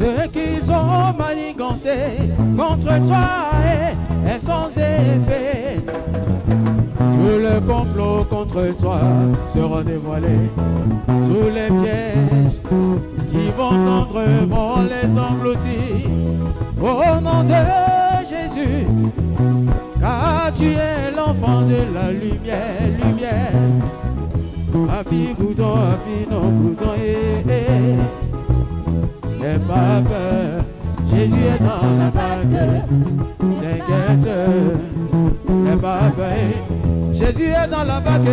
Ceux qui ont manigancé contre toi est sans effet. Tout le complot contre toi sera dévoilé. Tous les pièges qui vont tendre vont les engloutir. Au nom de Jésus, car tu es l'enfant de la lumière, lumière. Happy Boudon, happy non Boudon, n'aie pas peur, Jésus est dans la barque, t'inquiète, n'aie pas peur, Jésus est dans la barque,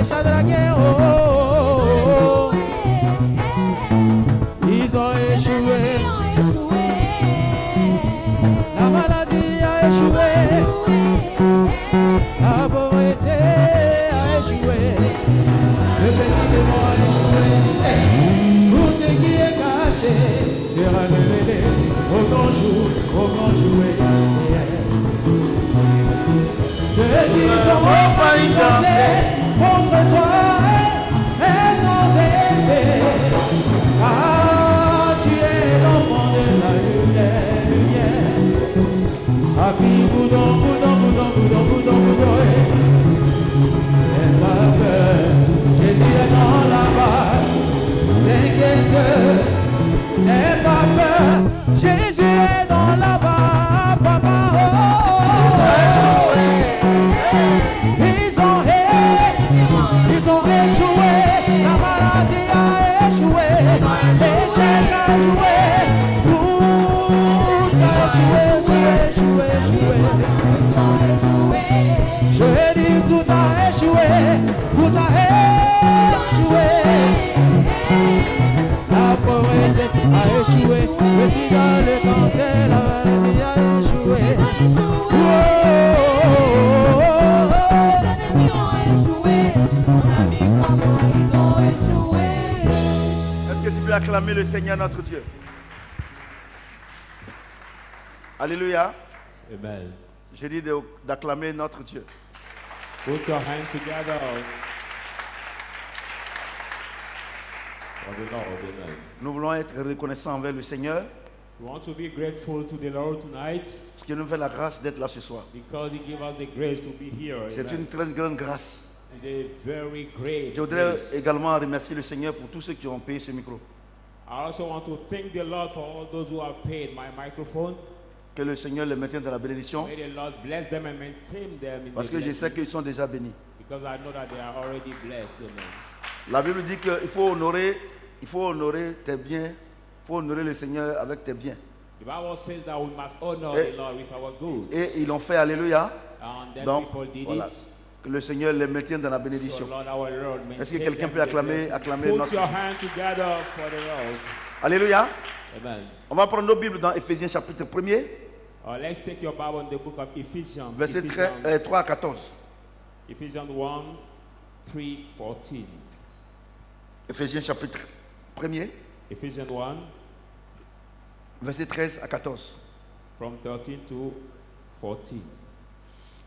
Shadrach, oh, oh, oh. Ils ont échoué, la maladie a échoué, la pauvreté a échoué, le péché a échoué, tout ce qui est caché sera révélé au grand jour, au grand jour. Ceux qui sont manigancés contre toi est sans effet, car tu es l'enfant de la lumière, lumière. Happy Boudon, Boudon, Boudon, Boudon, Boudon, Boudon. N'aie pas peur, Jésus est dans la barque, t'inquiète, n'aie pas peur, Jésus est dans la barque, papa, oh, oh, oh. Ils ont échoué, la maladie a échoué, l'échec a échoué, tout a échoué, je dis tout a échoué, tout a échoué, la pauvreté a échoué, le sida, le cancer, la maladie a échoué. Est-ce que tu peux acclamer le Seigneur notre Dieu? Alléluia. Amen. Je dis d'acclamer notre Dieu. Put your hands together for the Lord. Amen. Nous voulons être reconnaissants envers le Seigneur We want to be grateful to the Lord tonight parce qu'il nous fait la grâce d'être là ce soir. because He gave us the grace to be here. C'est Amen. une très grande grâce. It's a very great Je voudrais grace. également remercier le Seigneur pour tous ceux qui ont payé ce micro. I also want to thank the Lord for all those who have paid my microphone. Que le Seigneur les maintienne dans la bénédiction May the Lord bless them and maintain them in parce the que je sais blessing, qu'ils sont déjà bénis. because I know that they are already blessed. Amen. La Bible dit qu'il faut honorer tes biens, il faut honorer le Seigneur avec tes biens. The Bible says that we must honor Et- the Lord with our goods. Et ils l'ont fait, alléluia. And then Donc, people did voilà. it. Que le Seigneur les maintienne dans la So bénédiction. Lord, our Lord, Est-ce que maintain quelqu'un them peut in the acclamer blessing. Put notre... your hands together for the Lord. Alléluia. Amen. On va prendre nos Bibles dans Éphésiens chapitre 1er, Let's take your Bible in the book of Ephesians. versets Ephesians, 3 à 14. Ephesians 1, 3, 14. Éphésiens chapitre 1er, Ephesians 1, versets 13 à 14. from 13 to 14.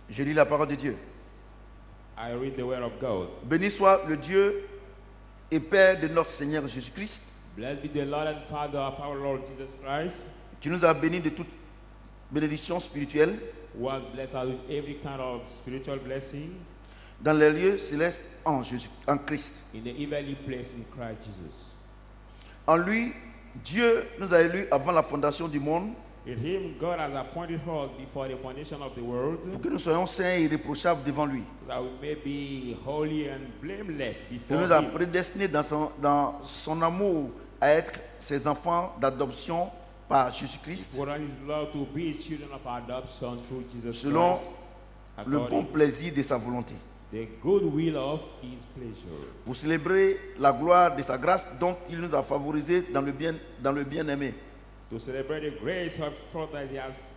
Je lis la parole de Dieu. I read the word of God. Béni soit le Dieu et Père de notre Seigneur Jésus-Christ, Blessed be the Lord and Father of our Lord Jesus Christ, qui nous a bénis de toute bénédiction spirituelle who has blessed us with every kind of spiritual blessing dans les lieux célestes en Christ. in the heavenly place in Christ Jesus. En lui, Dieu nous a élus avant la fondation du monde In him, God has appointed us before the foundation of the world, pour que nous soyons saints et irréprochables devant lui. that we may be holy and blameless Il before nous a him. prédestinés dans son amour à être ses enfants d'adoption par Jésus-Christ, For his love to be children of adoption through Jesus selon Christ, le bon according plaisir de sa volonté, the good will of his pleasure, pour célébrer la gloire de sa grâce dont il nous a favorisés dans le bien-aimé. to celebrate the grace of God that he has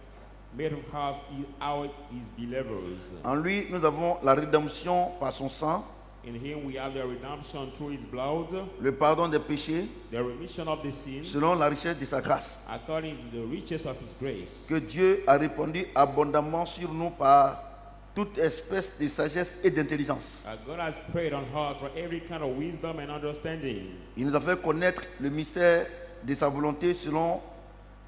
made of us our his believers. En lui, nous avons la rédemption par son sang, In him we have the redemption through his blood, le pardon des péchés, the remission of the sins, selon la richesse de sa grâce, according to the riches of his grace, que Dieu a répandu abondamment sur nous par toute espèce de sagesse et d'intelligence. God has prayed on us for every kind of wisdom and understanding. Il nous a fait connaître le mystère de sa volonté selon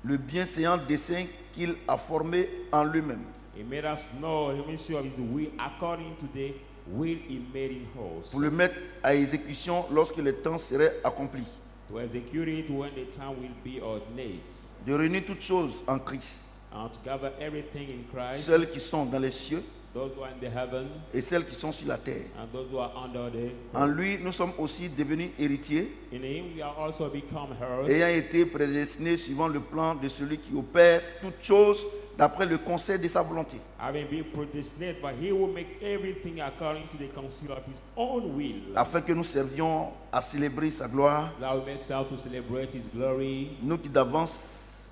le bienséant dessein qu'il a formé en lui-même. He made us know the mystery of his will according to the will he made in us. Pour le mettre à exécution lorsque le temps serait accompli. To execute it when the time will be ordinate. De réunir toutes choses en Christ. And to gather everything in Christ. Celles qui sont dans les cieux. Those who are in the heaven. Et celles qui sont sur la terre. And those who are under the En lui, nous sommes aussi devenus héritiers. In him we are also become heirs. Ayant été prédestinés suivant le plan de celui qui opère toutes choses d'après le conseil de sa volonté. Having been predestinated, but he will make everything according to the counsel of his own will. Afin que nous servions à célébrer sa gloire. That we may serve to celebrate his glory. Nous qui d'avance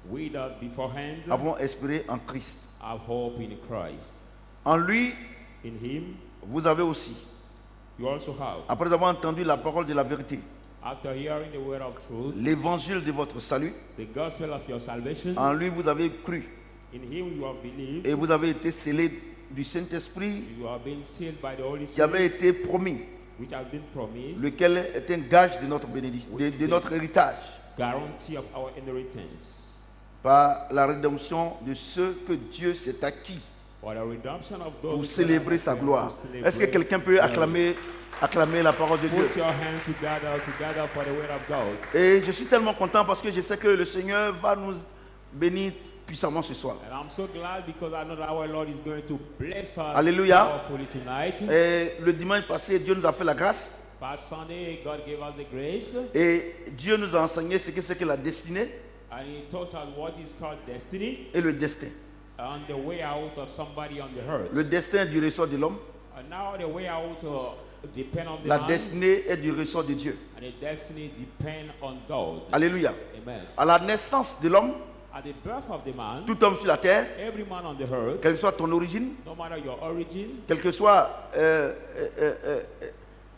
We that beforehand avons espéré en Christ. have hope in Christ. En lui, In him vous avez aussi, you also have, après avoir entendu la parole de la vérité, after hearing the word of truth, l'évangile de votre salut, the gospel of your salvation. en lui vous avez cru In him you have believed. et vous avez été scellés du Saint-Esprit You have been sealed by the Holy qui avait Spirit, été promis, which has been promised, lequel est un gage de notre bénédiction, de notre héritage, guarantee of our inheritance, par la rédemption de ceux que Dieu s'est acquis for the redemption of those pour who célébrer are sa to gloire. celebrate Est-ce que quelqu'un peut acclamer la parole de Dieu? Put your hands together for the word of God. Et je suis tellement content parce que je sais que le Seigneur va nous bénir puissamment ce soir. And I'm so glad because I know that our Lord is going to bless us Alléluia. powerfully tonight. Et le dimanche passé, Dieu nous a fait la grâce Past Sunday, God gave us the grace, et Dieu nous a enseigné ce que c'est que la destinée and He taught us what is called destiny et le destin. and the way out of somebody on the earth. Le destin est du ressort de l'homme, And now the way out depend on the la man, destinée est du ressort de Dieu. and the destiny depend on God. Alléluia. Amen. À la naissance de l'homme, At the birth of the man, tout homme sur la terre, every man on the earth, quelle que soit ton origine, no matter your origin, quelle que soit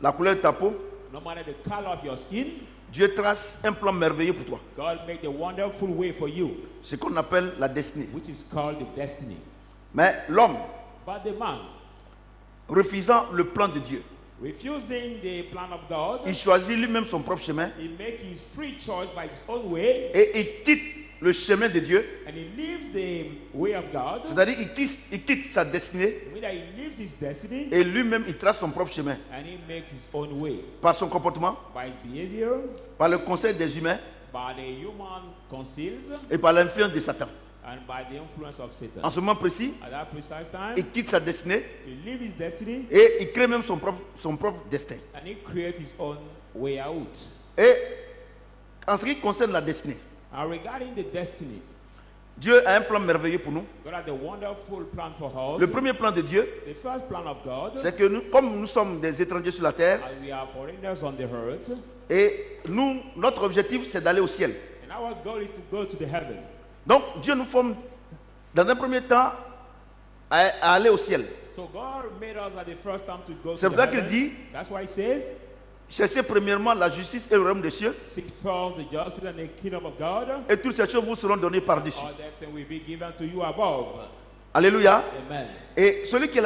la couleur de ta peau, no matter the color of your skin, Dieu trace un plan merveilleux pour toi. God made a wonderful way for you, Ce qu'on appelle la destinée. which is called the destiny. Mais l'homme, But the man, refusant le plan de Dieu, refusing the plan of God, il choisit lui-même son propre chemin he makes his free choice by his own way, et il quitte le chemin de Dieu. and he lives the way of God. C'est-à-dire il quitte sa destinée Meaning that he lives his destiny, et lui-même il trace son propre chemin and he makes his own way par son comportement, by his behavior, par le conseil des humains by the human counsels, et par l'influence de Satan. and by the influence of Satan. En ce moment précis, At that precise time, il quitte sa destinée he lives his destiny, et il crée même son propre destin. and he creates his own way out. Et en ce qui concerne la destinée, And regarding the destiny, Dieu a un plan merveilleux pour nous. God has a wonderful plan for us. Le premier plan de Dieu, The first plan of God, c'est que nous, comme nous sommes des étrangers sur la terre, as we are foreigners on the earth, et nous, notre objectif, c'est d'aller au ciel. and our goal is to go to the heaven. Donc, Dieu nous forme, dans un premier temps, à aller au ciel. So God made us at the first time to go C'est to pour the ça qu'il heaven. dit, That's why he says, cherchez premièrement la justice et le royaume des cieux, seek first the justice and the kingdom of God. et toutes ces choses vous seront données par-dessus. All that thing will be given to you above. Alléluia. Amen. Et celui qui est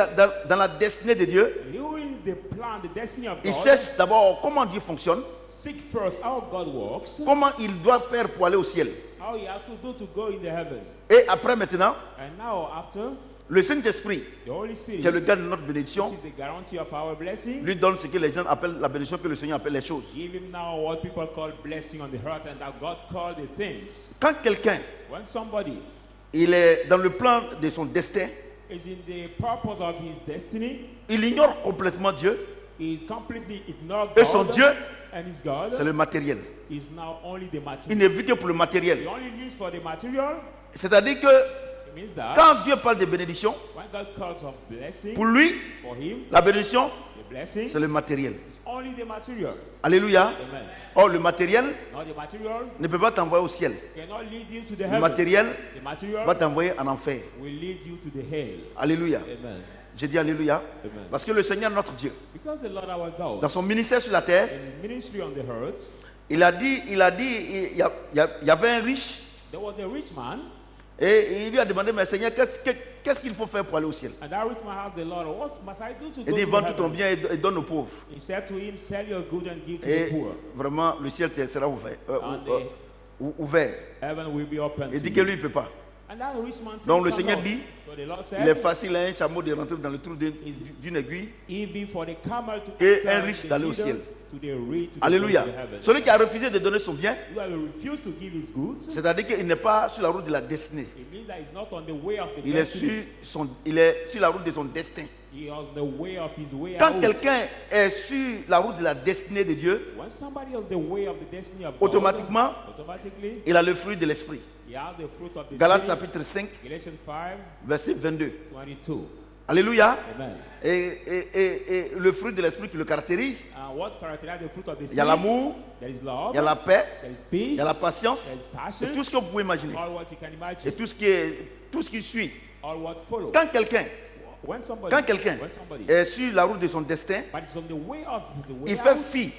dans la destinée de Dieu, And you in the plan, the destiny of il God, sait d'abord comment Dieu fonctionne, seek first how God works, comment il doit faire pour aller au ciel. how he has to do to go in the heaven. Et après maintenant, And now after, le Saint-Esprit, the Holy Spirit, qui est le gars de notre which bénédiction, is the guarantee of our blessing, lui donne ce que les gens appellent la bénédiction, que le Seigneur appelle les choses. give him now what people call blessing on the earth and that God called the things. Quand quelqu'un When somebody il est dans le plan de son destin, is in the purpose of his destiny, il ignore complètement Dieu he is completely ignored et son God Dieu, and his God c'est le matériel. is now only the Il material. ne vit que pour le matériel. He only lives for the material. C'est-à-dire que It means that quand Dieu parle de bénédiction, when God calls of blessing pour lui, for him, la bénédiction, the blessing c'est le matériel. is only the material. Alléluia. Amen. Or, le matériel Now the material ne peut pas t'envoyer au ciel. cannot lead you to the Le heaven. matériel The material va t'envoyer en enfer. will lead you to the hell. Alléluia. Amen. J'ai dit Alléluia. Amen. Parce que le Seigneur, notre Dieu, Because the Lord our God, dans son ministère sur la terre, in his ministry on the earth, il a dit, il y avait un riche there was a rich man, et il lui a demandé, mais Seigneur, qu'est-ce qu'il faut faire pour aller au ciel? and that rich man asked the Lord, what must I do to Il go dit, to vends tout ton heaven? bien et donne aux pauvres. He said to him, sell your good and give to Et the poor. vraiment, le ciel sera ouvert. And ouvert. heaven will be open Il to dit you. que lui, il ne peut pas. And that rich man said, Donc le "Come Seigneur on." dit, So the Lord il est said, facile à un chameau de rentrer dans le trou d'une aiguille. even for the camel to Et enter un riche the d'aller au needle, ciel. to the rich, to Alléluia. go to heaven. Celui qui a refusé de donner son bien, You have refused to give his goods. c'est-à-dire qu'il n'est pas sur la route de la destinée. It means that he's not on the way of the Il est destiny. il est sur la route de son destin. He is on the way of his way Quand out. quelqu'un est sur la route de la destinée de Dieu, When somebody is on the way of the destiny of automatiquement, God, automatically, il a le fruit de l'esprit. he has the fruit of the Galates Spirit. chapitre 5, Galatians 5, verset 22. 22. Alléluia. Amen. Et le fruit de l'esprit qui le caractérise, And what characterizes the fruit of the il y a Spirit? l'amour, There is love, il y a la paix, there is peace, il y a la patience, there is et passion, tout ce que vous pouvez imaginer. all what you can Et imagine, tout ce qui suit. all what follows. Quand quelqu'un When somebody est sur la route de son destin, but it's on the way of the way il fait out, fi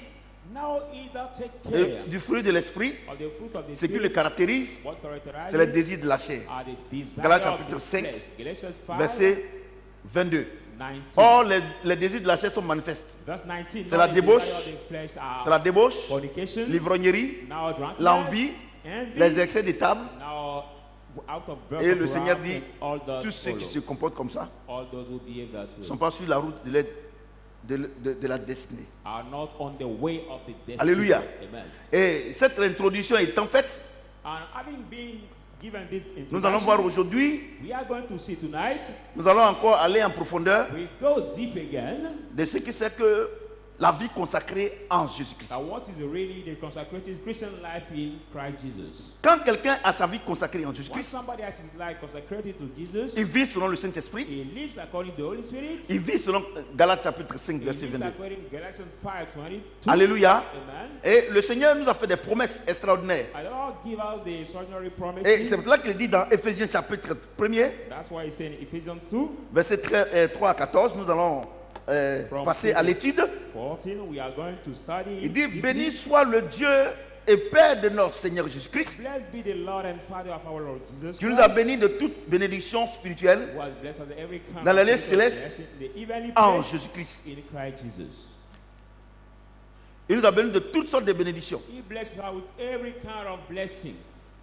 now he does take care du fruit de l'esprit. of the fruit of the Ce qui le Spirit. caractérise, What characterizes c'est le désir de la chair. are the desires Galates of chapitre the 5, flesh. Galatians 5, verset 22. 19. Or, les désirs de la chair sont manifestes. Verse 19. C'est la now the débauche, desires of the flesh are C'est la débauche, fornication, l'ivrognerie, now drunkenness, l'envie, envy, les excès de table. now out of birth Et of le Seigneur wrath, dit, and all those tous ceux qui follow. se comportent comme ça All those who behave that ne way sont pas sur la route de la destinée. are not on the way of the destiny. Alléluia. Amen. Et cette introduction étant faite, And having been given this nous allons voir introduction, aujourd'hui, we are going to see tonight, nous allons encore aller en profondeur we go deep again, de ce que c'est que la vie consacrée en Jésus-Christ. at what is really the consecrated Christian life in Christ Jesus. Quand quelqu'un a sa vie consacrée en When Jésus-Christ, somebody has his life consecrated to Jesus, il vit selon le Saint-Esprit, he lives according to the Holy Spirit. il vit selon Galates chapitre 5, He verset lives 22. according to Galatians 5:22. Alléluia. Amen. Et le Seigneur nous a fait des promesses extraordinaires. And the Lord give us the extraordinary Et promises. c'est pour cela qu'il dit dans Éphésiens chapitre 1er, That's why he said in Ephesians 2, versets 3 à 14, nous allons passer à l'étude. 14, we are going to study. Il dit, deeply. béni soit le Dieu et Père de notre Seigneur Jésus-Christ, Blessed be the Lord and Father of our Lord Jesus qui nous a Christ, bénis de toute bénédiction spirituelle who has blessed us with every kind dans of les lieux spiritual célestes blessing, the heavenly en place Jésus-Christ. in Christ Jesus. Il nous a bénis de toutes sortes de bénédictions. He blessed us with every kind of blessing.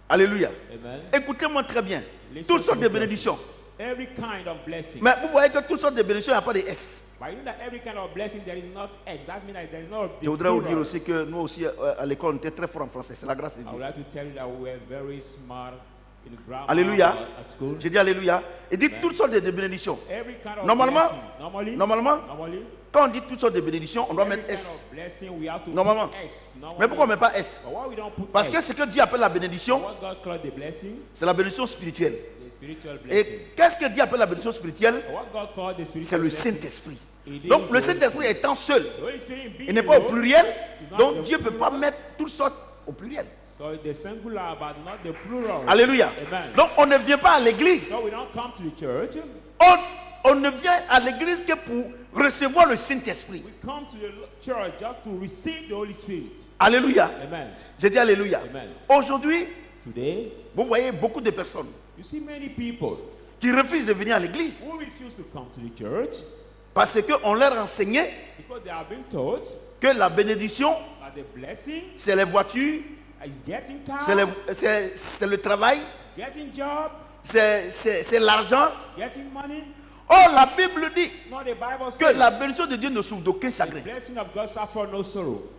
Alléluia. Amen. Écoutez-moi très bien. Listen Toutes sortes to de me bénédictions. Every kind of blessing. Mais vous voyez que toutes sortes de bénédictions, il n'y a pas de S. But you know that every kind of blessing there is not X. That means that there is no. Je voudrais vous dire aussi que nous aussi, à l'école, on était très forts en français. C'est la grâce de I would Dieu. like to tell you that we were very smart in grammar Alléluia. at school. J'ai dit Alléluia. Il dit toutes sortes de bénédictions. Every kind of Normalement, blessing. Normalement, Normally, quand on dit toutes sortes de bénédictions, on doit every mettre kind S. of blessing we have to Normalement. put X. Normally. Mais pourquoi on ne met pas S? But why we don't put Parce X? que ce que Dieu appelle la bénédiction, What God called the blessing, c'est la bénédiction spirituelle. the spiritual blessing. Et qu'est-ce que Dieu appelle la bénédiction spirituelle? What God called the C'est spiritual le blessing. Saint-Esprit. It is Donc le the Saint-Esprit Holy étant seul, Spirit. The Holy Spirit being il n'est pas au alone pluriel, is not donc the Dieu ne peut pas plural. mettre toutes sortes au pluriel. So it's the singular but not the plural. Alléluia. Amen. Donc on ne vient pas à l'église. So we don't come to the church. On ne vient à l'église que pour recevoir le Saint-Esprit. We come to the church just to receive the Holy Spirit. Alléluia. Amen. J'ai dit Alléluia. Amen. Aujourd'hui, Today, vous voyez beaucoup de personnes you see many people qui refusent de venir à l'église who refuse to come to the church parce qu'on leur enseignait because they have been taught que la bénédiction, that the blessing c'est les voitures, is getting car, c'est le travail, getting job, c'est l'argent. getting money. Or, la Bible dit No, the Bible que says la bénédiction de Dieu ne souffre d'aucun the chagrin. blessing of God suffer no sorrow.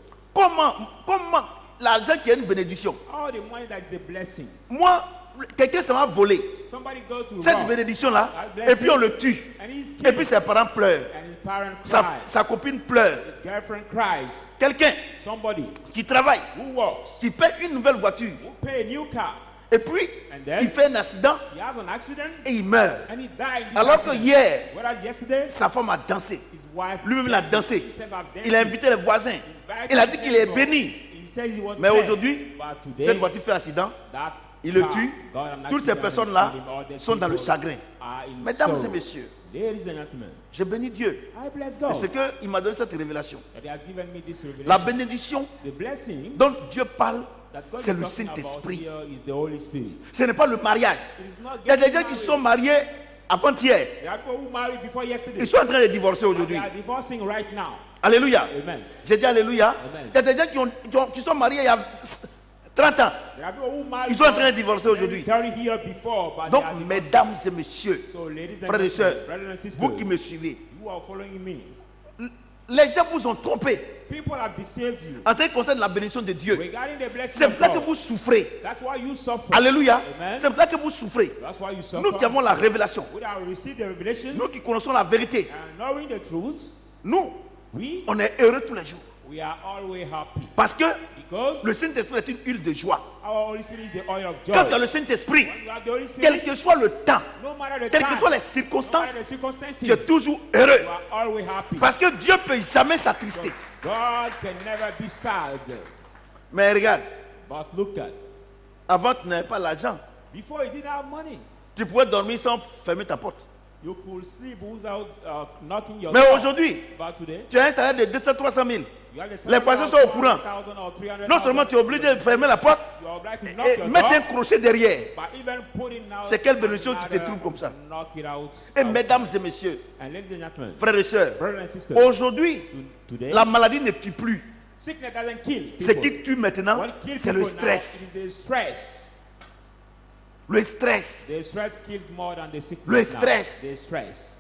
Comment l'argent qui est une bénédiction? All the money that is the blessing. Moi, quelqu'un s'en va voler Somebody go to cette rob, bénédiction-là, that et blessing, puis on le tue. and he's Et killed, puis ses parents pleurent, and his parent sa, cries, sa copine pleure. his girlfriend cries. Quelqu'un Somebody qui travaille, who works, qui paie une nouvelle voiture, who pay a new car, et puis and then il fait un accident he has an accident, et il meurt. and he died in this Alors que accident. hier, Whereas yesterday, sa femme a dansé. his wife Lui-même, il a dansé. himself have danced. Il a invité les voisins. Invited Il a dit qu'il est them. béni. He said he was Mais blessed. aujourd'hui, But today, cette voiture fait accident. that Il le car tue. got an Toutes ces accident personnes-là and killed him. All these sont dans le people chagrin. are in Mesdames et sorrow. messieurs, Ladies and gentlemen, je bénis Dieu. I bless Parce God qu'il m'a donné cette révélation. that He has given me this revelation. La bénédiction The blessing dont Dieu parle, that God c'est is le talking about Saint-Esprit. here is the Holy Spirit. Ce n'est pas le mariage. It is not Il y a des getting gens qui married. se sont mariés avant-hier. There are people who married before yesterday. Ils sont en train de divorcer They aujourd'hui. are divorcing right now. Alléluia. Amen. J'ai dit Alléluia. Amen. Il y a des gens qui sont mariés il y a 30 ans. There are people who marry Ils sont en train de for divorcer aujourd'hui. 30 years before, but Donc, they are divorced. mesdames et messieurs, So, ladies and frères et sœurs, brothers and sisters, vous qui me suivez, you are following me. les gens vous ont trompé People have deceived you. en ce qui concerne la bénédiction de Dieu. Regarding the blessing C'est of pour ça que God, vous souffrez. that's why you suffer. Alléluia. Amen. C'est pour ça que vous souffrez. That's why you suffer. Nous qui avons la révélation, We have received the revelation nous qui connaissons la vérité, and knowing the truth, nous, we on est heureux tous les jours. are always happy. Parce que Because le Saint-Esprit est une huile de joie. our Holy Spirit is the oil of joy. Quand tu as le Saint-Esprit, When you have the Holy quel Spirit, que soit le temps, no matter the quelles time, que soient les no circonstances, matter the circumstances, tu es toujours heureux. you are always happy. Parce que Dieu ne peut jamais s'attrister. God can never be sad. Mais regarde, But look at, avant tu n'avais pas l'argent. before you didn't have money, Tu pouvais dormir sans fermer ta porte. you could sleep without knocking your Mais door. aujourd'hui, But today, tu as un salaire de 200-300 000. you have the Les voisins sont au courant. 100,000 or 300,000. Non seulement tu es obligé de fermer la porte You are obliged to knock et your mettre un door, crochet derrière. but even putting out C'est quelle bénédiction qui te another, trouve comme ça? knock it out. Et mesdames et messieurs, And ladies and gentlemen, frères et sœurs, brothers and sisters, aujourd'hui, today, la maladie ne tue plus. sickness doesn't kill Ce people. qui tue maintenant, What kills c'est le people now stress. is the stress. Le stress. The stress kills more than the sickness. Le now. stress. The stress.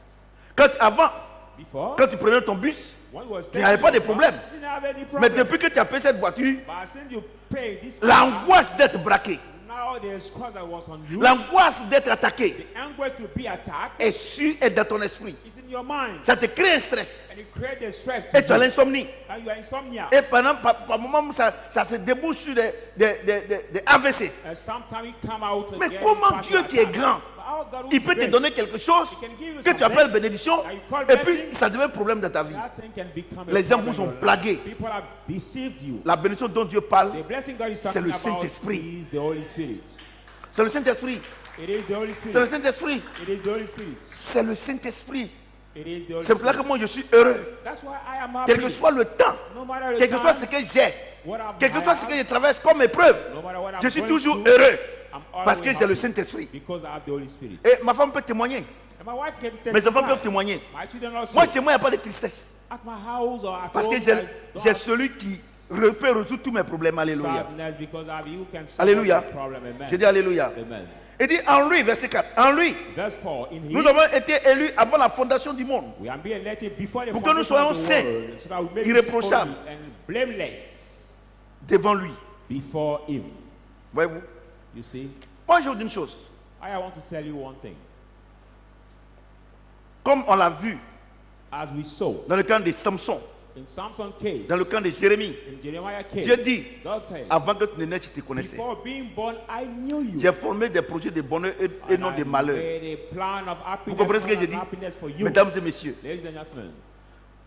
Avant, Before, quand tu prenais ton bus, when you was il n'y avait pas de problème. you didn't have any problem. Mais depuis que tu as payé cette voiture, But since you pay this l'angoisse d'être braqué, now the stress that was on you, l'angoisse d'être attaqué the anguish to be attacked, est su et dans ton esprit. is in your mind. Ça te crée un stress. And it creates the stress Et to tu as you. l'insomnie. And you are insomnia. Et par moment, ça se débouche sur des AVC. And sometimes you come out Mais again, comment pass Dieu your qui est attack. grand, But how God who il is peut te great, donner quelque chose He can give you que tu something appelles bénédiction, that you call et puis blessing. ça devient problème dans ta vie. That thing can become a Les gens problem vous ont in your life. blagué. People have deceived you. La bénédiction dont Dieu parle, The blessing God is c'est talking le about Saint-Esprit. is the Holy Spirit. C'est le Saint-Esprit. It is the Holy C'est le Spirit. Saint-Esprit. It is the Holy Spirit. C'est le Saint-Esprit. It is the Holy C'est pour ça Spirit. que moi je suis heureux. That's why I am happy. Quel que soit le temps, No matter the quel que soit time, ce que j'ai, what I'm quel que soit ce have, que je traverse comme épreuve, no matter what I'm je suis going toujours through, heureux. I'm Parce always que j'ai le happy Saint-Esprit. because I have the Holy Spirit. Et ma femme peut témoigner. And my wife can Mes enfants testify. peuvent témoigner. My children also. Moi, chez moi, il n'y a pas de tristesse. At my house or at Parce que home, j'ai I don't j'ai have celui qui peut résoudre tous mes problèmes. Alléluia. sadness because I have you can solve Alléluia. the problem. Amen. Je dis Alléluia. Amen. Il dit en lui, verset 4, en lui, Verse 4. In nous him, avons été élus avant la fondation du monde. we are being elected before the Pour que nous foundation of soyons the saints, world, so that we may be irréprochables. holy and blameless Devant lui. before him. Voyez-vous? You see, Moi, je vous dis une chose. I want to tell you one thing. Comme on l'a vu As we saw dans le camp de Samson, in Samson's case, dans le camp de Jérémie, in Jeremiah's case, Dieu dit, God says, avant que tu ne naisses, je te connaissais. before being born, I knew you. J'ai formé des projets de bonheur et And non I de malheur. made a plan of Vous happiness, comprenez ce que plan j'ai of dit? happiness for you. Mesdames et messieurs, Ladies and gentlemen,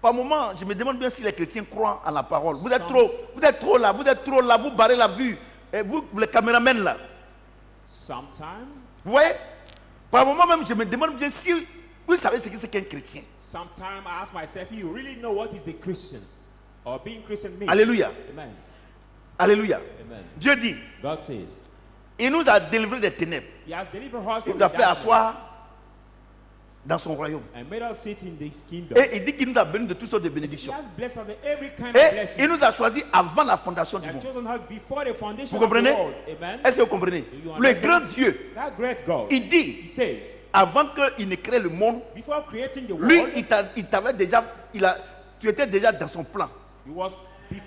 par moment, je me demande bien si les chrétiens croient à la parole. Vous êtes trop là, vous barrez la vue. Et vous, les caméramens là, sometimes vous voyez? Par moment même, je me demande bien si vous savez ce que c'est qu'un chrétien. Sometimes I ask myself, you really know what is a Christian or being Christian means? Alléluia. Amen. Alléluia. Amen. Dieu dit, God says, il nous a délivrés des ténèbres. He has delivered us Il from nous a the fait darkness asseoir dans son royaume. and made us sit in this kingdom. Et il dit qu'il nous a bénis de toutes sortes de He bénédictions. has blessed us with every kind of Et blessing. il nous a choisis avant la fondation He du has monde. chosen us before the foundation Vous of the comprenez? world. Amen. Est-ce que vous comprenez? you Le understand? grand Dieu, That great God, il dit, He says, avant qu'il ne crée le monde, before creating the lui, world, il t'avait déjà, tu étais déjà dans son plan. He was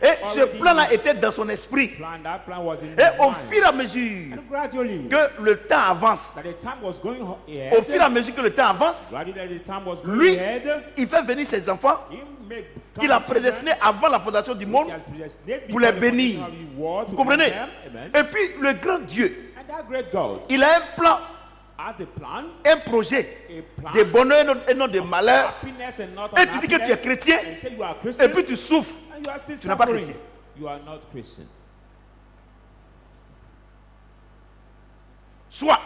Et ce already plan-là in était dans son esprit. his plan. That plan was in Et his au mind. fur et à mesure And gradually, que le temps avance, that the time was going ahead, au fur et à mesure que le temps avance, gradually that the time was going lui, ahead, il fait venir ses enfants He made qu'il a prédestinés avant la fondation du monde. pour les bénir. Vous comprenez? Amen. Et puis le grand Dieu, And that great God il a un plan, has the plan, un projet a plan, de bonheur et non de malheur. happiness and not Et tu dis que tu es chrétien, and you say you are Christian, et puis tu souffres. and you are still tu n'es pas suffering. chrétien. You are not Christian. Soit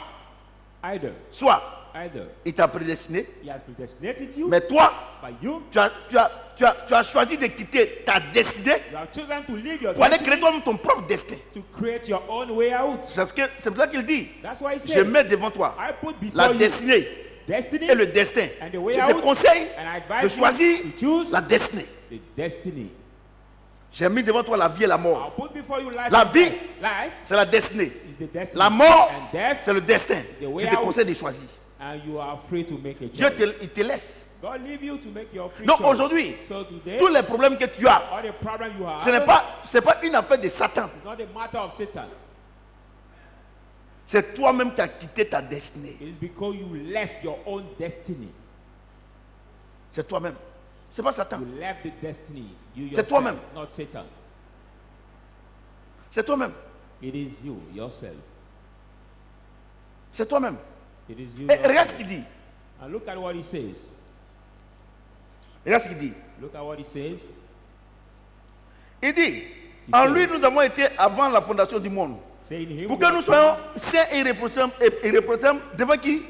Either il t'a prédestiné, He has predestinated you, mais toi, but you tu as choisi de quitter ta destinée have chosen to live your pour aller destiny, créer toi-même ton propre destin. to create your own way out. C'est pour ça qu'il dit, That's why He je says, mets devant toi I put la before you destinée destiny et le destin. and the way Je te out, conseille and I de advise choisir you to choose la destinée. the destiny. J'ai mis devant toi la vie et la I'll mort. put before you life La and vie, death. Life c'est la destinée. is the destiny. La mort, And death, c'est le destin. the way Je te out. conseille de choisir. and you are free to make a Dieu choice. il te laisse. God leave you to make your free Donc choice. aujourd'hui, So today, tous les problèmes que tu as, all the problem you have, ce n'est pas une affaire de Satan. it's not a matter of Satan. C'est toi-même qui as quitté ta destinée. It's because you left your own destiny. C'est toi-même. C'est pas Satan. You left the destiny. You C'est toi-même. yourself, not Satan. C'est toi-même. It is you, yourself. C'est toi-même. It is you. Et regarde yourself. ce qu'il dit. And look at what he says. Regarde ce qu'il dit. Look at what he says. Il dit, en lui nous avons été avant la fondation du monde. Say in him Pour we que nous are soyons saints et irréprochables devant qui?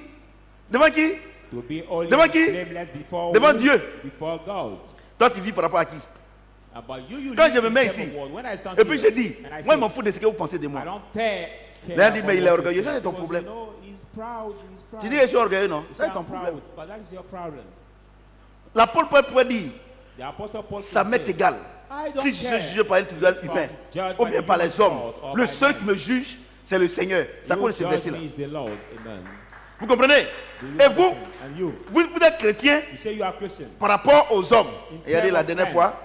Devant qui? to be holy Devant and qui? blameless before Devant who? Dieu. Before God. Toi tu vis par rapport à qui? But you Quand live je me in mets the ici, temple world. When I stand et puis here, je dis, and I moi je say, m'en fous de ce que vous pensez de I moi. don't care L'un dit, about mais il est what orgueilleux, you ça, c'est ton think. problème. You know, he's proud, he's proud. Tu dis que je suis orgueilleux, non? You Ça say, c'est ton I'm problème. proud, but that is your problem. L'apôtre Paul pouvait dire, The Apostle Paul ça could m'est say, égal. I don't Si je suis care jugé par un tribunal humain, ou bien par les hommes, le seul qui me juge, c'est le Seigneur. Ça You connaît ce judge verset-là. me is the Lord. Amen. Vous comprenez? Do you Et vous, understand? And you, vous êtes chrétien you say you are Christian. par rapport aux hommes. In Et regardez, la terms of dernière men. fois,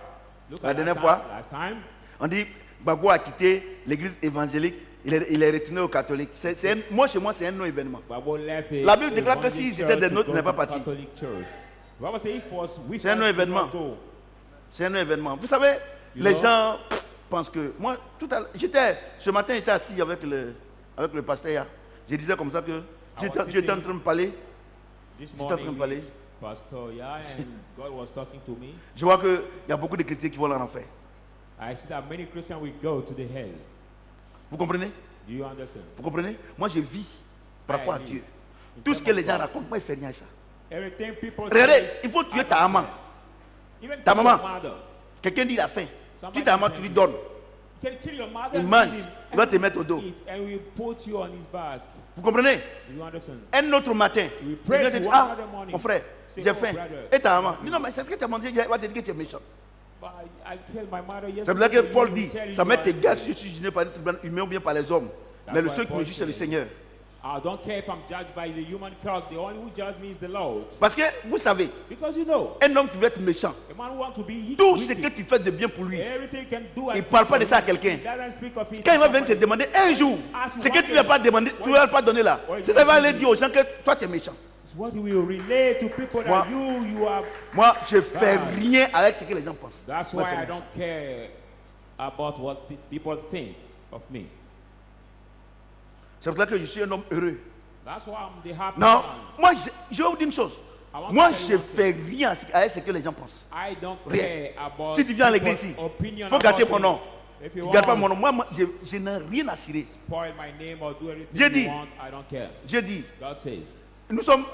Look La at dernière last fois. time, last time, on dit, Gbagbo a quitté l'église évangélique, il est retourné aux catholiques. Moi, chez moi, c'est un non-événement. Bible left the La Bible déclare que evangelic s'ils étaient des church nôtres, to il n'est go pas to parti. Catholic church. Bible says if was with C'est un us, événement. we will go. C'est un non-événement. Vous savez, You les know? gens pensent que... Moi, ce matin, j'étais assis avec le pasteur. Hier. Je disais comme ça que Dieu était en train de me parler. This J'étais en train de morning, parler. with Pastor Ya and God was talking to me. Je vois qu'il y a beaucoup de chrétiens qui vont en enfer. I see that many Christians will go to the hell. Vous comprenez? Do you understand? Vous comprenez? Moi, je vis par rapport à I Dieu. live in Tout ce que terms les of gens God. racontent, moi, il ne fait rien à ça. Everything people Regardez, say, il faut tuer I ta don't maman. care. Even Ta kill maman. your mother. Quelqu'un dit la faim. Somebody Tu ta maman, is tu lui angry. donnes. You can kill your mother Il and mange. feed him, Il va and te mettre au dos. eat, and we put you on his back. Vous comprenez? Do you understand? Un autre matin, We il pray vient to te dire, one ah, another morning. mon frère, Say, j'ai oh, faim. brother. Et ta maman? Non, mais c'est ce que tu as mangé, il va te dire que tu es méchant. But I killed my mother yesterday. C'est pour ça que Paul You dit, tell you ça m'est are égal angry. si je suis jugé par un tribunal humain ou bien par les hommes. That's Mais le why seul qui me Paul juge, c'est le said, Seigneur. I don't care if I'm judged by the human court. The only who judges me is the Lord. Parce que, vous savez, Because you know, un homme qui veut être méchant, a man who wants to be tout ce wicked, que tu fais de bien pour lui, everything he can do. il ne parle pas de ça à quelqu'un. Quand il va venir te demander un jour, ce que tu ne lui as pas demandé, tu ne lui as pas donné là, c'est ça qu'il va aller dire aux gens que toi tu es méchant. It's what he will relay to people Moi- that you are. Moi, je ne fais rien avec ce que les gens pensent. That's Moi, why je I fais don't care about what people think of me. C'est pour ça que je suis un homme heureux. That's why I'm the happy Non, man. moi, je vais vous dire une chose. I want to Moi, tell you je ne one fais rien avec ce que les gens pensent. I don't Rien. care about Si tu viens à people's l'église ici, opinion il faut garder about mon me. nom. If Tu you ne gardes pas want mon nom. Moi, je n'ai rien à cirer. spoil my name or do anything Dieu dit. you want, I don't care. Dieu dit, God says. nous sommes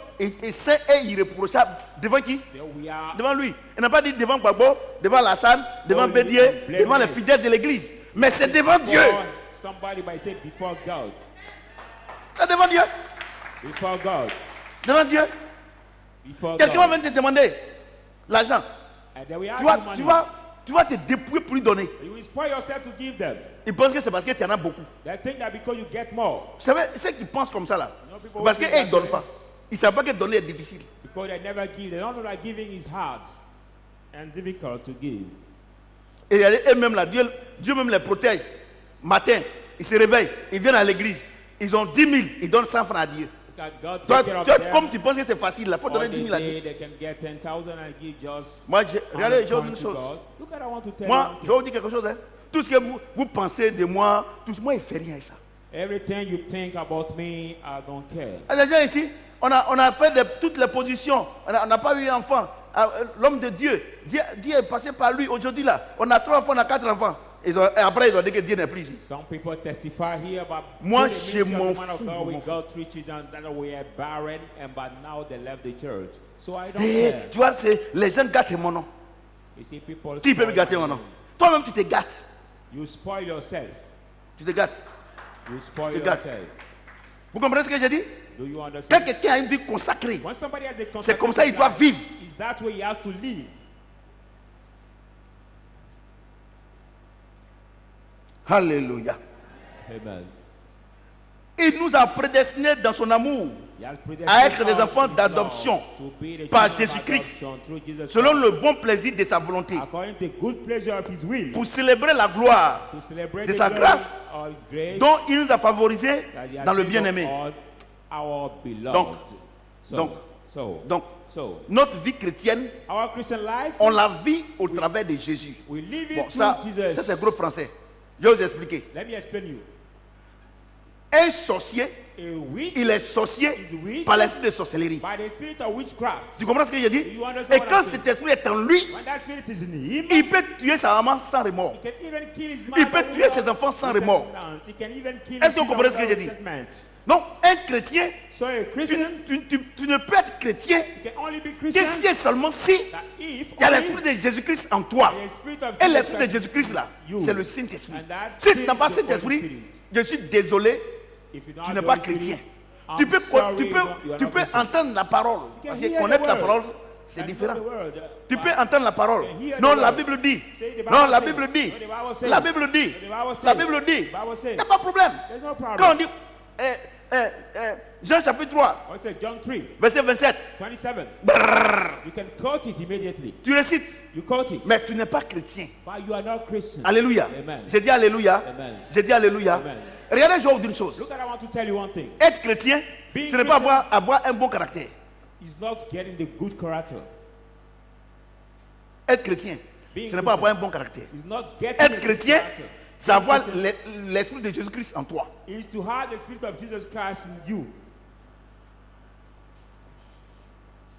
saints et irréprochables. Devant qui? So we are Devant lui. Il n'a pas dit devant Gbagbo, devant Lassane, devant Holy Bédier, and blameless. devant les fidèles de l'église. Mais c'est devant Dieu. before somebody by say before God. C'est devant Dieu. Before God. Devant Dieu. Before Quelqu'un va God. venir te demander l'argent. And then we ask Tu vas, you money. tu vas te dépouiller pour lui donner. You will spoil yourself to give them. Il pense que c'est parce que tu en as beaucoup. They think that because you get more, Vous savez, ceux qui pensent comme ça là, You know, people parce who think qu'ils ne that donnent way. pas. Ils ne savent pas que donner est difficile. because they never give, they don't know that giving is hard and difficult to give. Et eux-mêmes là, Dieu même les protège. Matin, ils se réveillent, ils viennent à l'église. Ils ont 10 000, ils donnent 100 francs à Dieu. Look at God Toi, take care of toi, them. comme tu penses que c'est facile, il faut All donner the 10 000 à Dieu. day they can get 10,000 and give just. Moi, regardez, je vais vous dire 100 une to chose. God. Look at I want to tell Moi, you. je vais vous dire quelque chose. Hein. Tout ce que vous pensez de moi, moi, il ne fait rien à ça. Everything you think about me, I don't care. Les gens ici, on a fait toutes les positions. On n'a pas eu d'enfant. L'homme de Dieu, Dieu est passé par lui. Aujourd'hui, là, on a 3 enfants, on a 4 enfants. Et après, ils ont dit que Dieu n'est plus ici. Some people testify here about Moi, through the je ministry of m'en the man of fous, God, we m'en got 3 children that were barren, and but now they left the church. So I don't Et care. tu vois, les gens gâtent mon nom. You see, people Qui peut me spoil gâter my mon nom? name. Toi-même, tu te gâtes. You spoil yourself. Tu te gâtes. You spoil Regarde. yourself. Vous comprenez ce que j'ai dit? Do you Quand understand? quelqu'un a une vie consacrée, When somebody has a c'est comme ça qu'il doit life, vivre. is that way he has to live. Alléluia. Amen. Il nous a prédestinés dans son amour He has à être des predestined us enfants in His d'adoption love to be the par children of Jésus-Christ, adoption through Jesus selon Christ, le bon plaisir de sa volonté, according to the good pleasure of His will, pour célébrer la gloire to celebrate de the sa glory grâce of His grace dont il nous a favorisés that He has dans le favored bien-aimé. us, our beloved. Donc, So, Donc, so, notre vie chrétienne, our Christian life, on la vit au travers de Jésus. we live it Bon, through ça Jesus. c'est gros français. Je vais vous expliquer. Let me explain you. Un sorcier, A witch il est sorcier is witch par l'esprit de sorcellerie. by the spirit of witchcraft. Tu comprends ce que je dis? You understand Et what quand I'm saying? cet esprit est en lui, When that spirit is in him, il peut tuer sa maman sans remords. he can even kill his Il mother peut tuer ses enfants sans remords. He can even kill Est-ce que his vous comprenez ce que children j'ai dit? without resentment. Donc, un chrétien, So a Christian, tu ne peux être chrétien you can only be que Christian si et seulement si that if il y a only l'esprit de Jésus-Christ en toi. the spirit of Et Jesus l'esprit de Christ Jésus-Christ là, you. c'est le Saint-Esprit. And that Si tu spirit n'as pas is the cet Holy esprit, Spirit. je suis désolé, If you don't tu have n'es the pas Holy Spirit, chrétien. I'm Tu peux, sorry, tu you peux, are tu not peux Christian. entendre la parole. You Parce can que hear the connaître la word. parole, c'est And know différent. the word. Tu But peux entendre la parole. you can hear the Non, la word. Bible dit. Say the Bible Non, la says. Bible dit. No, the Bible says. La Bible dit. No, the Bible says. La Bible dit. The Bible says. Il n'y a pas de problème. There's no problem. Quand on dit Jean chapitre 3, What said John 3, verset 27, 27. You can quote it immediately. tu récites, You quote it. mais tu n'es pas chrétien. But you are not Christian. Alléluia. Amen. J'ai dit Alléluia. Amen. J'ai dit Alléluia. Amen. Regardez, je vais vous dire une chose. Look at, I want to tell you one thing. Être chrétien, Being ce n'est pas Christian- avoir un bon caractère. It's not getting the good character. Être chrétien, Being ce n'est pas avoir un bon caractère. It's not getting Être the good chrétien, character. c'est avoir Christian l'esprit de Jésus-Christ en toi. is to have the spirit of Jesus Christ in you.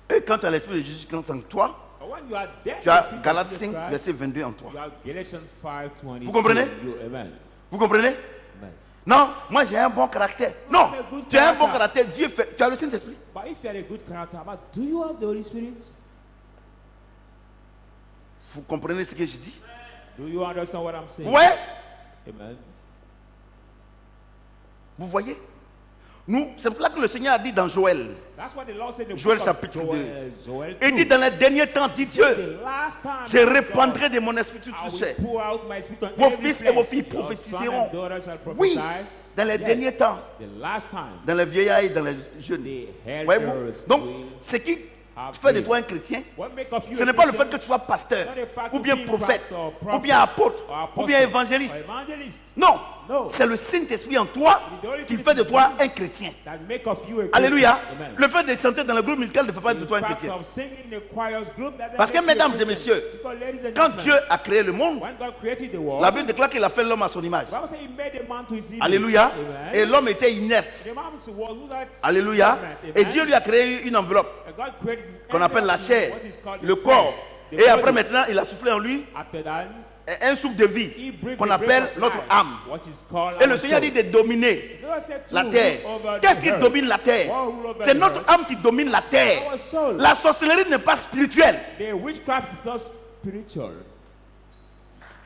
Et quand tu as l'esprit de Jésus-Christ en toi, But when you are dead, tu as the spirit of Galates Jesus 5, Christ, verset 22 en toi. you have Galatians 5:22. Vous comprenez? Amen. Vous comprenez? Amen. Non, moi j'ai un bon caractère. Non, have a good tu as un bon character. caractère. Dieu fait. Tu as le Saint-Esprit. But if you have a good character, but do you have the Holy Spirit? Vous comprenez ce que je dis? Do you understand what I'm saying? Ouais, Amen. vous voyez? Nous, c'est pour ça que le Seigneur a dit dans Joël. That's what the Lord said in the Joël book of chapitre Joel Il 2. dit dans les derniers temps, dit Dieu, The last time je répandrai de mon esprit sur I tout will chair. pour out my spirit on Vos every fils et flesh. vos filles Your prophétiseront. sons and daughters shall Oui, prophesy. dans les Yes. derniers temps, The last time. dans les vieillards et dans les jeunes. The Voyez-vous? elders Donc, will ce qui have fait de faith. toi un chrétien, What make of you ce a n'est pas le Christian? fait que tu sois pasteur, Not the fact ou of bien being prophète, pastor, ou prophet, bien apôtre, or ou bien évangéliste. or evangelist Non, No. c'est le Saint-Esprit en toi It is the Holy qui Spirit fait de in toi you un chrétien. that make of you a Christian. Alléluia. Amen. Le fait de chanter dans le groupe musical ne fait pas de The toi un fact chrétien. of singing in the choir's group doesn't Parce que, make you a mesdames et Christian. messieurs, Because, ladies and Quand gentlemen, Dieu a créé le monde, when God created the world, la Bible déclare qu'il a fait l'homme à son image. the Bible says he made a man to his image. Alléluia. Amen. Et l'homme était inerte. The man was without Alléluia. Amen. Et Dieu lui a créé une enveloppe And God created qu'on appelle la chair, what is called le the corps. flesh, the Et après body. maintenant, il a soufflé en lui After that, un souffle de he vie breathed qu'on the breath appelle of notre life, âme. what is called Et le our Seigneur soul. dit de dominer The Lord said to la rule terre. over the Qu'est-ce qui earth. domine la terre? What rule over C'est the notre earth? âme qui domine la terre. Our soul. La sorcellerie n'est pas spirituelle. The witchcraft is not spiritual.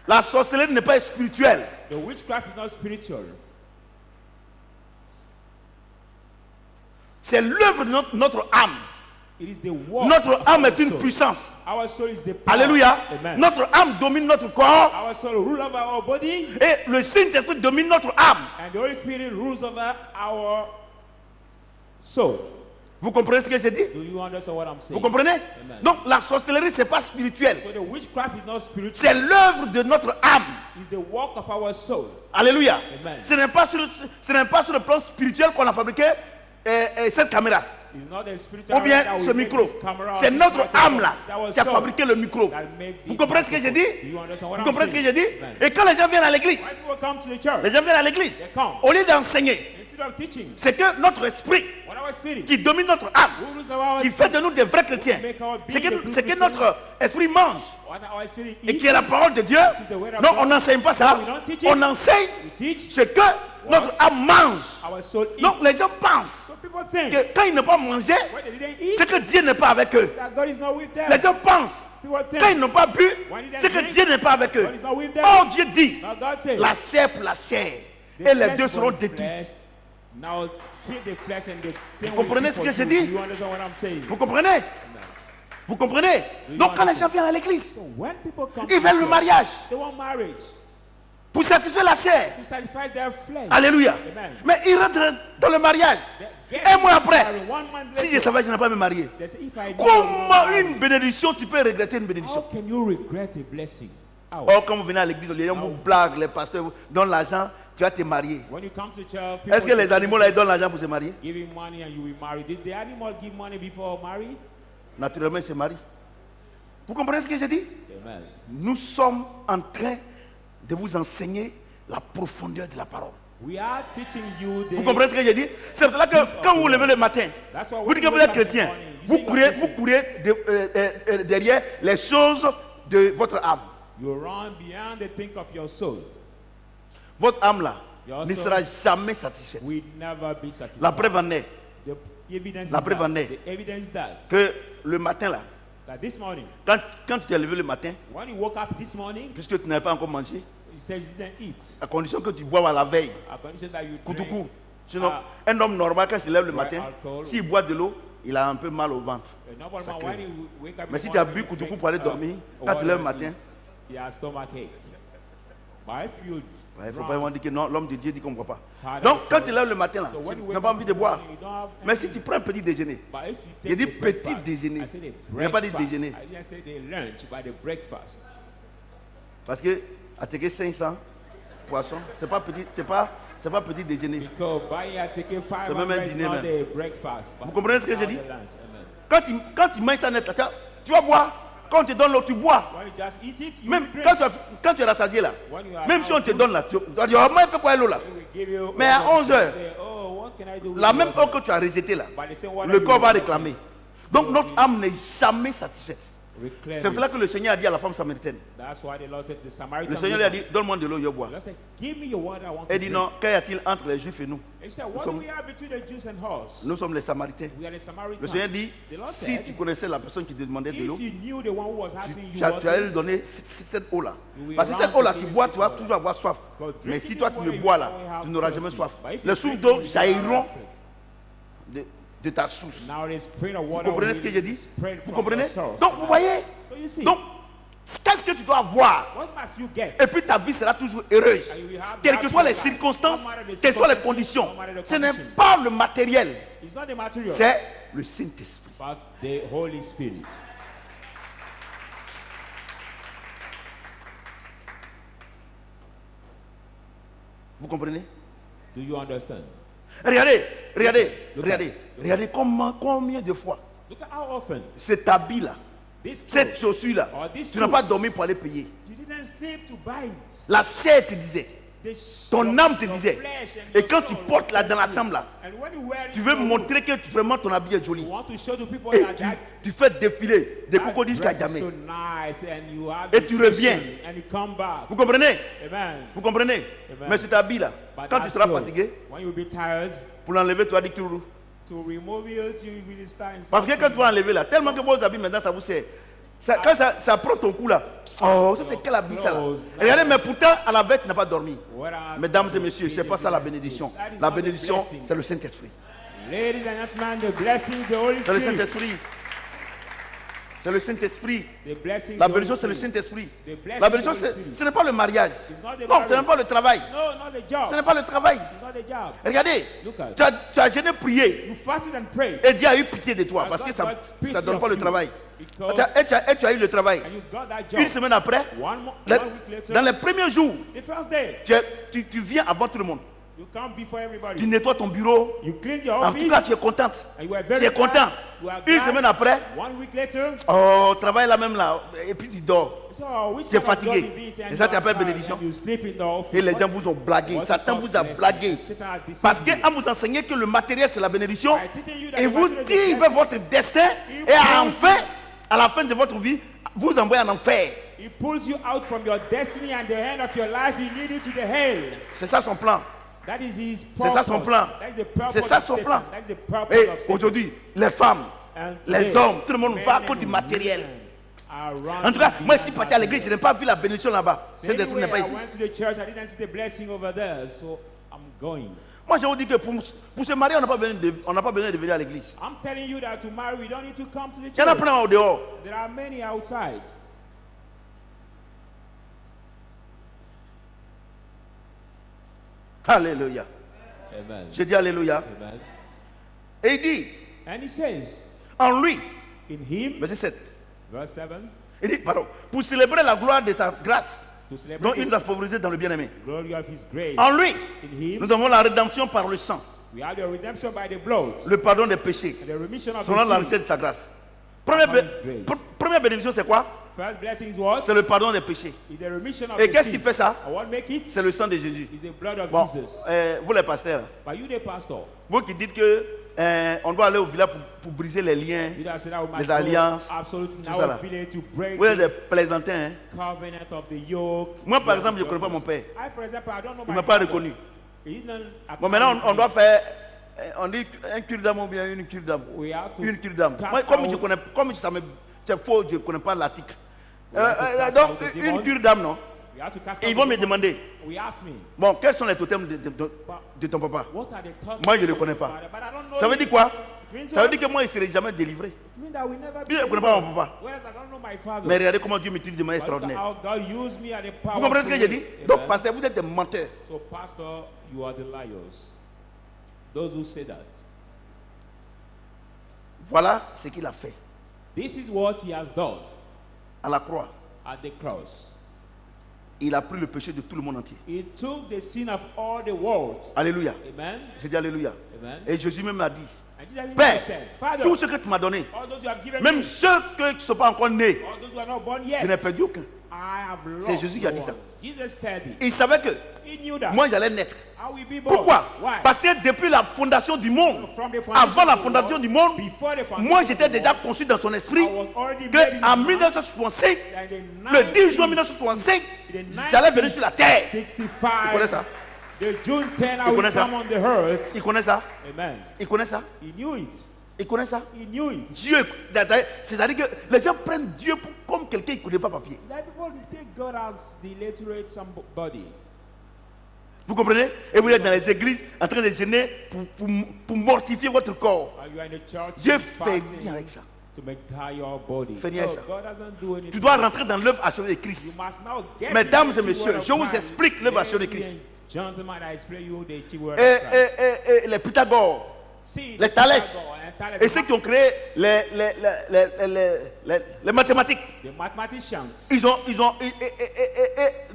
La sorcellerie n'est pas spirituelle. The witchcraft is not spiritual. C'est l'œuvre de notre âme. It is the work Notre of âme our est une soul. puissance. Our soul is the power. Alléluia. Amen. Notre âme domine notre corps Our soul rule over our body, et le Saint-Esprit domine notre âme. and the Holy Spirit rules over our soul. Vous comprenez ce que j'ai dit? Do you understand what I'm Vous saying? comprenez? Amen. Donc la sorcellerie, c'est pas spirituel. So the witchcraft is not spiritual. C'est l'œuvre de notre âme. It's the work of our soul. Alléluia. Amen. Ce n'est pas sur le plan spirituel qu'on a fabriqué cette caméra. It's not the spiritual Ou bien that we ce make micro. this camera or C'est this notre microphone. âme là It's our qui a soul fabriqué le micro. that make Vous this comprenez ce que j'ai dit? microphone. Do you understand what Vous I'm comprenez ce que saying? j'ai dit? Amen. Et quand les gens viennent à l'église, When people come to the church, les gens viennent à l'église, they come. au lieu d'enseigner, Instead of teaching, c'est que notre esprit what our spirit qui domine notre âme, who rules our qui fait de nous des vrais chrétiens, make our c'est being a que, good c'est que Christian. notre esprit mange What our spirit et eats, qui est la parole de Dieu. is the word of Non, God. on n'enseigne pas ça. We don't teach it. On enseigne we teach, ce que notre âme mange. our soul eats. Donc les gens pensent So people think que quand ils n'ont pas mangé, when they didn't eat, c'est que Dieu n'est pas avec eux. that God is not with them. Les gens pensent People quand ils think n'ont pas bu, when they c'est que drink, Dieu n'est pas avec eux. God is not with them. Or Dieu dit, Now God says, la chair pour la chair. the Et les flesh deux for seront the détruits. flesh. Now kill the flesh and the thing will comprenez be ce for que je you. dis? You understand what I'm saying? Vous comprenez? Vous comprenez? you Donc quand les understand? gens viennent à l'église, So when people come ils to veulent le church, mariage. they want marriage. pour satisfaire la chair. to satisfy their flesh. Alléluia. Amen. Mais ils rentrent dans le mariage. Get Un mois après, married. 1 month si je later, savais, je n'ai pas me marié. they say, if I knew Comment I une bénédiction, tu peux regretter une how bénédiction? can you regret a blessing? How? Or, quand vous venez à l'église, les gens vous blaguent, les pasteurs vous donnent l'argent, tu vas te marier. When you come to church, Est-ce que les animaux là, ils donnent l'argent pour se marier? give him money and you will marry. Did the animal give money before marry? Naturellement, ils se marient. Vous comprenez ce que j'ai dit? Amen. Nous sommes en train de vous enseigner la profondeur de la parole. We are teaching you the. Vous comprenez ce que j'ai dit? C'est pour cela que quand vous vous levez le matin, That's why vous when dites que you vous êtes wake up in the chrétien, morning, you vous say courez, you're vous Christian. courez derrière les choses de votre âme. You run beyond the think of your soul. Votre âme là Your ne soul sera jamais satisfaite. will never be satisfied. La preuve en est The evidence La is preuve that. en est. The evidence that que le matin là, this morning, quand tu t'es levé le matin, when you woke up this morning, puisque tu n'avais pas encore mangé, you said you didn't eat. à condition que tu boives à la veille, A condition that you drink. Koutoukou. Sinon, Ah. un homme normal, quand il se lève le Dry matin, alcohol. s'il boit de l'eau, il a un peu mal au ventre. A normal Ça man, crée. when you wake up in Mais the si tu as morning, bu you Koutoukou drink, pour aller dormir, quand tu water, lèves le matin, he has stomachache. But if you il ne faut drunk, pas vraiment dire que non, l'homme de Dieu dit qu'on ne boit pas. Pardon. Donc, quand tu lèves le matin là, so when you tu n'as wake pas up envie in de the boire. morning, you don't have Mais si anything. tu prends un petit déjeuner, But if you il take dit the petit breakfast, déjeuner. I said the Il n'a pas dit breakfast. déjeuner. I didn't say the lunch, but the breakfast. parce que à Téké 500 poissons, c'est pas petit déjeuner. Because buying a ticket C'est même un 500 is dîner not même. the breakfast. but Vous comprenez ce que it's j'ai not dit? the lunch. Amen. Quand tu manges ça net, là, tu vas boire. Quand on te donne l'eau, tu bois. When you just eat it, you Même will drink. quand tu es rassasié là, When you are même si on te full, donne là, tu vas dire, oh, moi, il fait quoi l'eau là? they will give you Mais à water. 11 heures, Say, oh, what can I do with la même water? eau que tu as rejetée là, But the same water le you corps va will réclamer. Donc notre âme n'est jamais satisfaite. reclaim C'est pour cela it. que le Seigneur a dit à la femme samaritaine. That's why the Lord said to the Samaritan. Le Seigneur lui a woman, dit, donne-moi de l'eau, je bois. the Lord said, give me your water, I want to Elle dit drink. non, qu'y a-t-il entre les Juifs et nous? He said, what sommes- do we have between the Jews and us? Nous sommes les Samaritains. We are the Samaritans. Le Seigneur dit, The Lord si said, tu connaissais la personne qui te demandait de l'eau, if you knew the one who was asking you tu allais lui water, donner cette eau-là. You will Parce que run cette eau-là, to tu give bois, it tu vas to toujours avoir soif. Because Mais drinking si toi this tu water, le you bois will là, always have tu n'auras jamais thirsty. soif. But if you Les drink sources it, d'eau you shall have jailliront thirst. de ta source. Now the spring of Vous water comprenez will ce que j'ai dit? spread Vous from comprenez? your source. Donc vous voyez, So you see, donc qu'est-ce que tu dois avoir? what must you get? Et puis ta vie sera toujours heureuse. And you will have Quelles que that soient les life, circonstances, no matter the quelles que soient les circumstances, conditions, no matter the ce n'est condition. pas le matériel, It's not the material, c'est le Saint-Esprit. but the Holy Spirit. Vous comprenez? Do you understand? Regardez combien de fois Look at how often cet habit-là, this cette clothes, chaussure-là, or this tu n'as shoe, pas dormi pour aller payer. you didn't sleep to buy it. La chair te disait, ton Your- âme te your disait. flesh and Et your quand tu soul portes là said dans la to you. chambre là, And when you wear it tu veux in your montrer que vraiment ton habit est joli. you want to show to people Et that that tu fais défiler des that cocos jusqu'à dress is jamais. so nice and you have Et the tu reviens. vision and you come back. Vous comprenez? Amen. Vous comprenez? Amen. Mais cet habit-là, But quand that tu seras clothes, fatigué, when you be tired, pour l'enlever, tu vas dire tout. to remove it, you will start Parce que quand tu vas enlever là, tellement que vos habits maintenant ça vous sert. Quand ça prend ton cou là, oh, ça c'est quel habit ça là? Regardez, mais pourtant à la bête tu n'as pas dormi. Mesdames et messieurs, c'est pas ça la bénédiction. La bénédiction, c'est le Saint-Esprit. Ladies and gentlemen, the blessing of the Holy C'est le Spirit. Saint-Esprit. C'est le Saint-Esprit. The blessing La of the bénédiction, Holy c'est le Spirit. Saint-Esprit. The blessing La of the bénédiction, Holy Spirit. ce n'est pas le mariage. not the Non, marriage. ce n'est pas le travail. No, not the job. Ce n'est pas le travail. It's not the job. Regardez, Look at it. tu as jeûné, prié. You fasted and prayed. Et Dieu a eu pitié de toi And parce que God ça got ne pity donne pas of le you. travail. Because Et tu as eu le travail. and you got that job. Une semaine après, One le- week later, dans les premiers jours, the first day, tu viens avant tout le monde. you come before Tu everybody. nettoies ton bureau. You clean your En office. tout cas, tu es contente. And you were Tu very es content. glad. You are Une glad. semaine après, 1 week later, oh, travaille là même là. Et puis tu dors. so which Tu es kind of fatigué. job is this? Et And ça, you tu are appelles tired bénédiction. and you sleep in the office. Et les What- gens vous ont blagué. what's Satan it vous called? a blagué. Satan has deceived Parce you. qu'en vous enseignez que le matériel c'est la bénédiction, By teaching you that et the vous material is dit blessing, votre destin, He et pulls enfin, à la fin de votre vie, vous envoie en enfer. He pulls you out from your destiny and the end of your life. He leads you to the hell. C'est ça son plan. That is his C'est purpose. ça son plan. That is the purpose C'est ça of son Satan. plan. That is the purpose Et of Satan. aujourd'hui, les femmes, And les today, hommes, tout le monde men va à and cause du matériel. women are En tout cas, running moi, si behind parti à l'église, je n'ai pas vu la bénédiction là-bas. So Cet esprit anyway, n'est pas I ici. went to the church. I didn't see the blessing over there, so I'm going. Moi, je vous dis que pour se marier, on n'a pas besoin de venir à l'église. I'm telling you that to marry, we don't need to come to the Il y en a church. plein au dehors. There are many outside. Alléluia. Amen. Je dis Alléluia. Amen. Et il dit, And he says, en lui, in him, verset 7, verse 7, il dit, pardon, pour célébrer la gloire de sa grâce, to dont celebrate il nous a favorisé dans le bien-aimé. the glory of his grace. En lui, In him, nous avons la rédemption par le sang, we have the redemption by the blood le pardon des péchés, and the remission of selon la the richesse sins. de sa grâce. Première bénédiction, c'est quoi? First blessing is what? C'est le pardon des péchés. Is the remission of Et the qu'est-ce qui sins. fait ça? And what make it? C'est le sang de Jésus. Is the blood of Bon, Jesus. vous les pasteurs, But you the pastor, vous qui dites que on doit aller au village pour briser les liens, you that say that we must les go alliances, absolutely tout now ça là. village to break vous êtes des the plaisantins. Hein? covenant of the yoke. Moi, par exemple, je ne connais pas mon père. I, for example, I don't know Il ne my m'a pas father. reconnu. He didn't Bon, maintenant, acknowledge on me. doit faire, on dit un cure d'âme ou bien une cure d'âme. We have to Une cure d'âme. cast Moi, comme je out- connais, comme ça me, c'est faux, je ne connais pas l'article. We have to cast Donc, out the une demon. cure d'âme, non? We have to cast Et out ils vont the me demon. demander, We ask me, bon, quels sont les totems de ton papa? what are the thoughts Moi, je of ne connais your pas. father? But I don't know Ça veut it. dire quoi? It means Ça veut what? dire que moi, il ne serait jamais délivré. It means that we never Je ne be connais pas mon delivered. papa. Whereas I don't know my father. Mais regardez comment Dieu m'utilise de manière But look at extraordinaire. how God used me at a Vous powerful comprenez ce que j'ai dit? way. Donc, Amen. pasteur, vous êtes des menteurs. So, pastor, you are the liars. Those who say that. Voilà ce qu'il a fait This is what he has done à la croix. at the cross. Il a pris le péché de tout le monde entier. He took the sin of all the world. Alléluia. Amen. J'ai dit Alléluia. Amen. Et Jésus même a dit, And Jesus even Père, said, Father, tout ce que tu m'as donné, all those you have given même me, ceux qui ne sont pas encore nés, all those who are not born je yet, n'ai perdu aucun. I have lost. C'est Jésus qui a dit no ça. one. Jesus said it. Il savait que He knew that. moi j'allais naître. I will be born. Pourquoi? Why? Parce que depuis la fondation du monde, From the foundation avant la of the fondation world, du monde, before the foundation moi of j'étais the déjà world, conçu dans son esprit I was already made in qu'en his mind. 1965, And in le 10 juin 1965, j'allais venir sur la terre. 65, Il connaît ça? the June 10, I Il will connaît ça? come on the earth. Il connaît ça? Amen. Il connaît ça? He knew it. Il connaît ça? He knew it. Dieu, c'est-à-dire que les gens prennent Dieu comme quelqu'un qui ne connaît pas papier. That people take God as the illiterate somebody. Vous comprenez? Et vous êtes dans les églises en train de gêner pour mortifier votre corps. And you are in the church Dieu fasting fait rien avec ça. to make die your body. Fait rien avec No, ça. God doesn't do anything. Tu dois rentrer dans l'œuvre achevée de You Christ. must now get Mesdames into et the messieurs, word of je vous Christ. explique l'œuvre achevée de Ladies Christ. and gentlemen, I explain you the word Et, of Christ. et les Pythagores, See, les the Thalès, Pythagore and Thalès, et ceux qui ont créé les mathématiques, the mathematicians,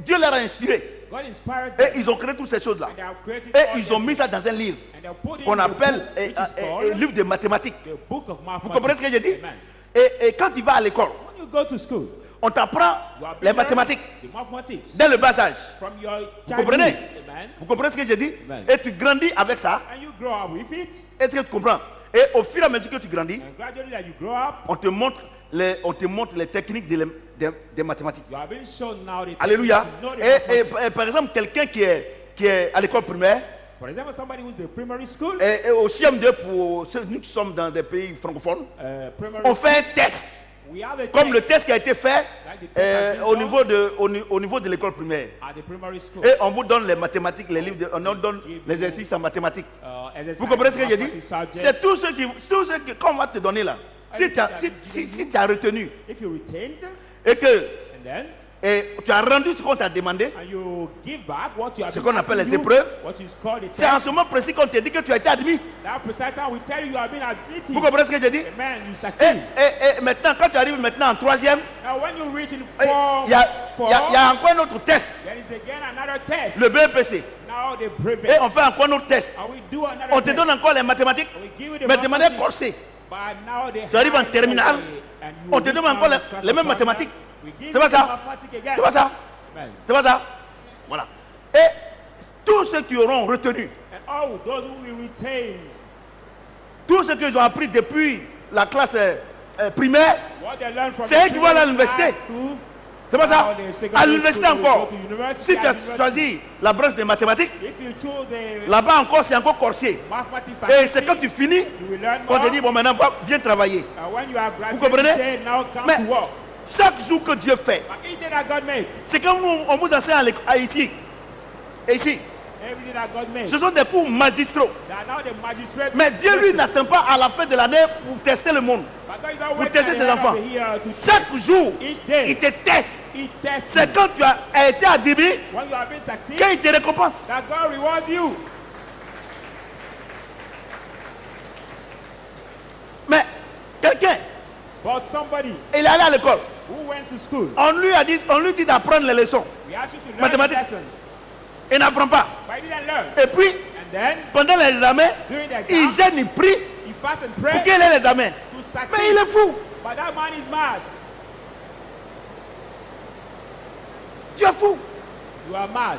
Dieu leur a inspiré. God inspired Et them. ils ont créé toutes ces choses-là. And they have created Et all ils ont them. mis ça dans un livre And they put it qu'on in the appelle book, which is un called livre de mathématiques. the book of Vous comprenez ce que j'ai dit? Amen. Et quand tu vas à l'école, When you go to school, on t'apprend you are les being mathématiques learned the mathematics dès le bas âge. from your Vous comprenez? childhood. Amen. Vous comprenez ce que j'ai dit? Amen. Et tu grandis avec ça. And you grow up with it. Est-ce que tu comprends? Et au fur et à mesure que tu grandis, And gradually that you grow up, on te montre les techniques des mathématiques. you are being shown now the Alléluia. techniques to know the Et mathematics. par exemple, quelqu'un qui est à l'école primaire, For example, somebody who's the primary school, et au CM2 pour ceux nous qui sommes dans des pays francophones, primary on fait un test. we have a Comme le test test qui a été fait Like the test has been au, done. au niveau de l'école primaire. at the primary school. Et on vous donne les mathématiques, les livres, on nous donne les exercices en mathématiques. Exercise Vous comprenez ce que j'ai dit? mathematics subject. C'est tout ce qu'on va te donner là. Si tu as retenu If you retained, et que and then tu as rendu ce qu'on t'a demandé, and you give back what you have ce been qu'on appelle asking les you, épreuves, what is called a c'est en test. ce moment précis qu'on te dit que tu as été admis. That precise time we tell you you have been admitted. Vous comprenez ce que j'ai dit? Amen. You Et, succeed. et maintenant, quand tu arrives maintenant en troisième, Now when you reach in il form y a four, encore un autre test, there is again another test. le BEPC. Now the Et brevet. on fait encore un autre test. And we do another On te test. donne encore les mathématiques, We give you the mais de manière mathematics. corsée. But now the Tu arrives en high terminale, level, and you on te reach donne encore now les mêmes class of mathématiques. We give C'est pas you ça? the mathematics again. C'est pas ça? Amen. C'est pas ça? Voilà. Et tous ceux qui auront retenu, And all those who will retain tous ceux qu'ils ont appris depuis la classe primaire, what they learn from c'est the eux qui vont aller à previous l'université. class to C'est pas ça? now the secondary À l'université school, encore. go to university, Si tu at as university. choisi la branche des mathématiques, If you choose the là-bas encore, c'est encore corsé. mathematics Et c'est faculty, quand tu finis, you will learn on more. te dit, bon, maintenant, viens travailler. And when you are Vous graduated, comprenez? say, now come Mais to work. chaque jour que Dieu fait, But each day that God made, c'est comme on vous enseigne ici. Et ici, Everything that God made. Ce sont des cours magistraux. They are now the magistrate. Mais Dieu, lui, n'attend pas à la fin de l'année pour tester le monde. But God is not Pour waiting tester at the ses end of enfants. the year to Chaque jour, each day. il te teste. He tests C'est you. quand tu as été admis When you have been succeed, qu'il te récompense. that God rewards you. Mais quelqu'un, But somebody il est allé à l'école. who went to school, On lui dit d'apprendre les leçons. we asked you to learn the Mathématiques. lesson, Il n'apprend pas. but he didn't learn. Et puis, And then, pendant l'examen, during the il exam, gêne, il prie he fast and pour pray qu'il ait l'examen. to Mais succeed. il est fou. But that man is mad. Tu es fou. You are mad.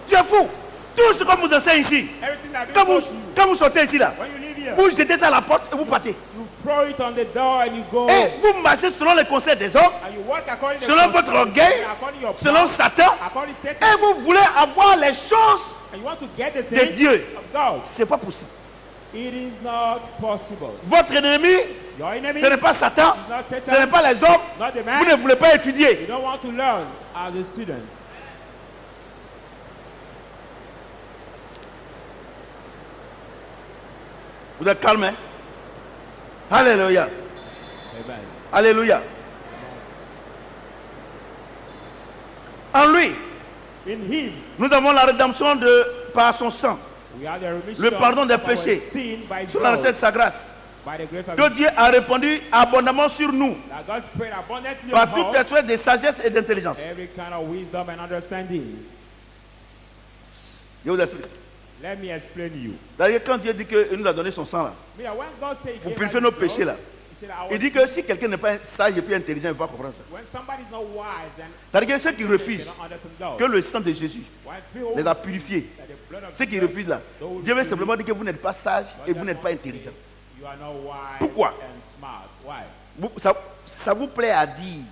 Tu es fou. Tout ce qu'on vous enseigne ici, Everything that quand been vous, taught you, quand vous sortez ici, là, when you leave here, vous jetez ça à la porte et vous partez. you throw it on the door and you go. Et vous marchez selon les conseils des hommes, And you work according to selon votre orgueil, according to your selon plan, Satan, according to Satan, et vous voulez avoir les choses and you want to get the de things Dieu. of God. C'est pas possible. It is not possible. Votre ennemi, Your enemy ce n'est pas Satan, is not ce Satan, n'est pas les hommes. not the Vous ne man. voulez pas étudier. You don't want to learn as a student. Vous êtes calme, hein? Alléluia. Amen. Alléluia. En lui, In him, nous avons la rédemption par son sang, we have the remission le pardon des of our péchés, sin by sous la God, recette de sa grâce, by the grace of que Dieu a répandu abondamment sur nous, that God spread abundantly par on toute us espèce de sagesse et d'intelligence. every kind of wisdom and understanding. Je vous explique. Let me explain to you. D'ailleurs, quand Dieu dit qu'il nous a donné son sang là, When God said he pour gave purifier us nos his blood, péchés là, he said, I il was- dit que si quelqu'un n'est pas sage et puis intelligent, il ne peut pas comprendre ça. when somebody is not wise and C'est-à-dire que ceux qui they refusent don't understand God, que le sang de Jésus when people les a purifiés, that the blood of ceux qui Jesus, refusent là, those who Dieu veut refuse, simplement dire que vous n'êtes pas sage et God vous just n'êtes pas wants to say, intelligent. You are not wise Pourquoi? and smart. Why? Ça vous plaît à dire,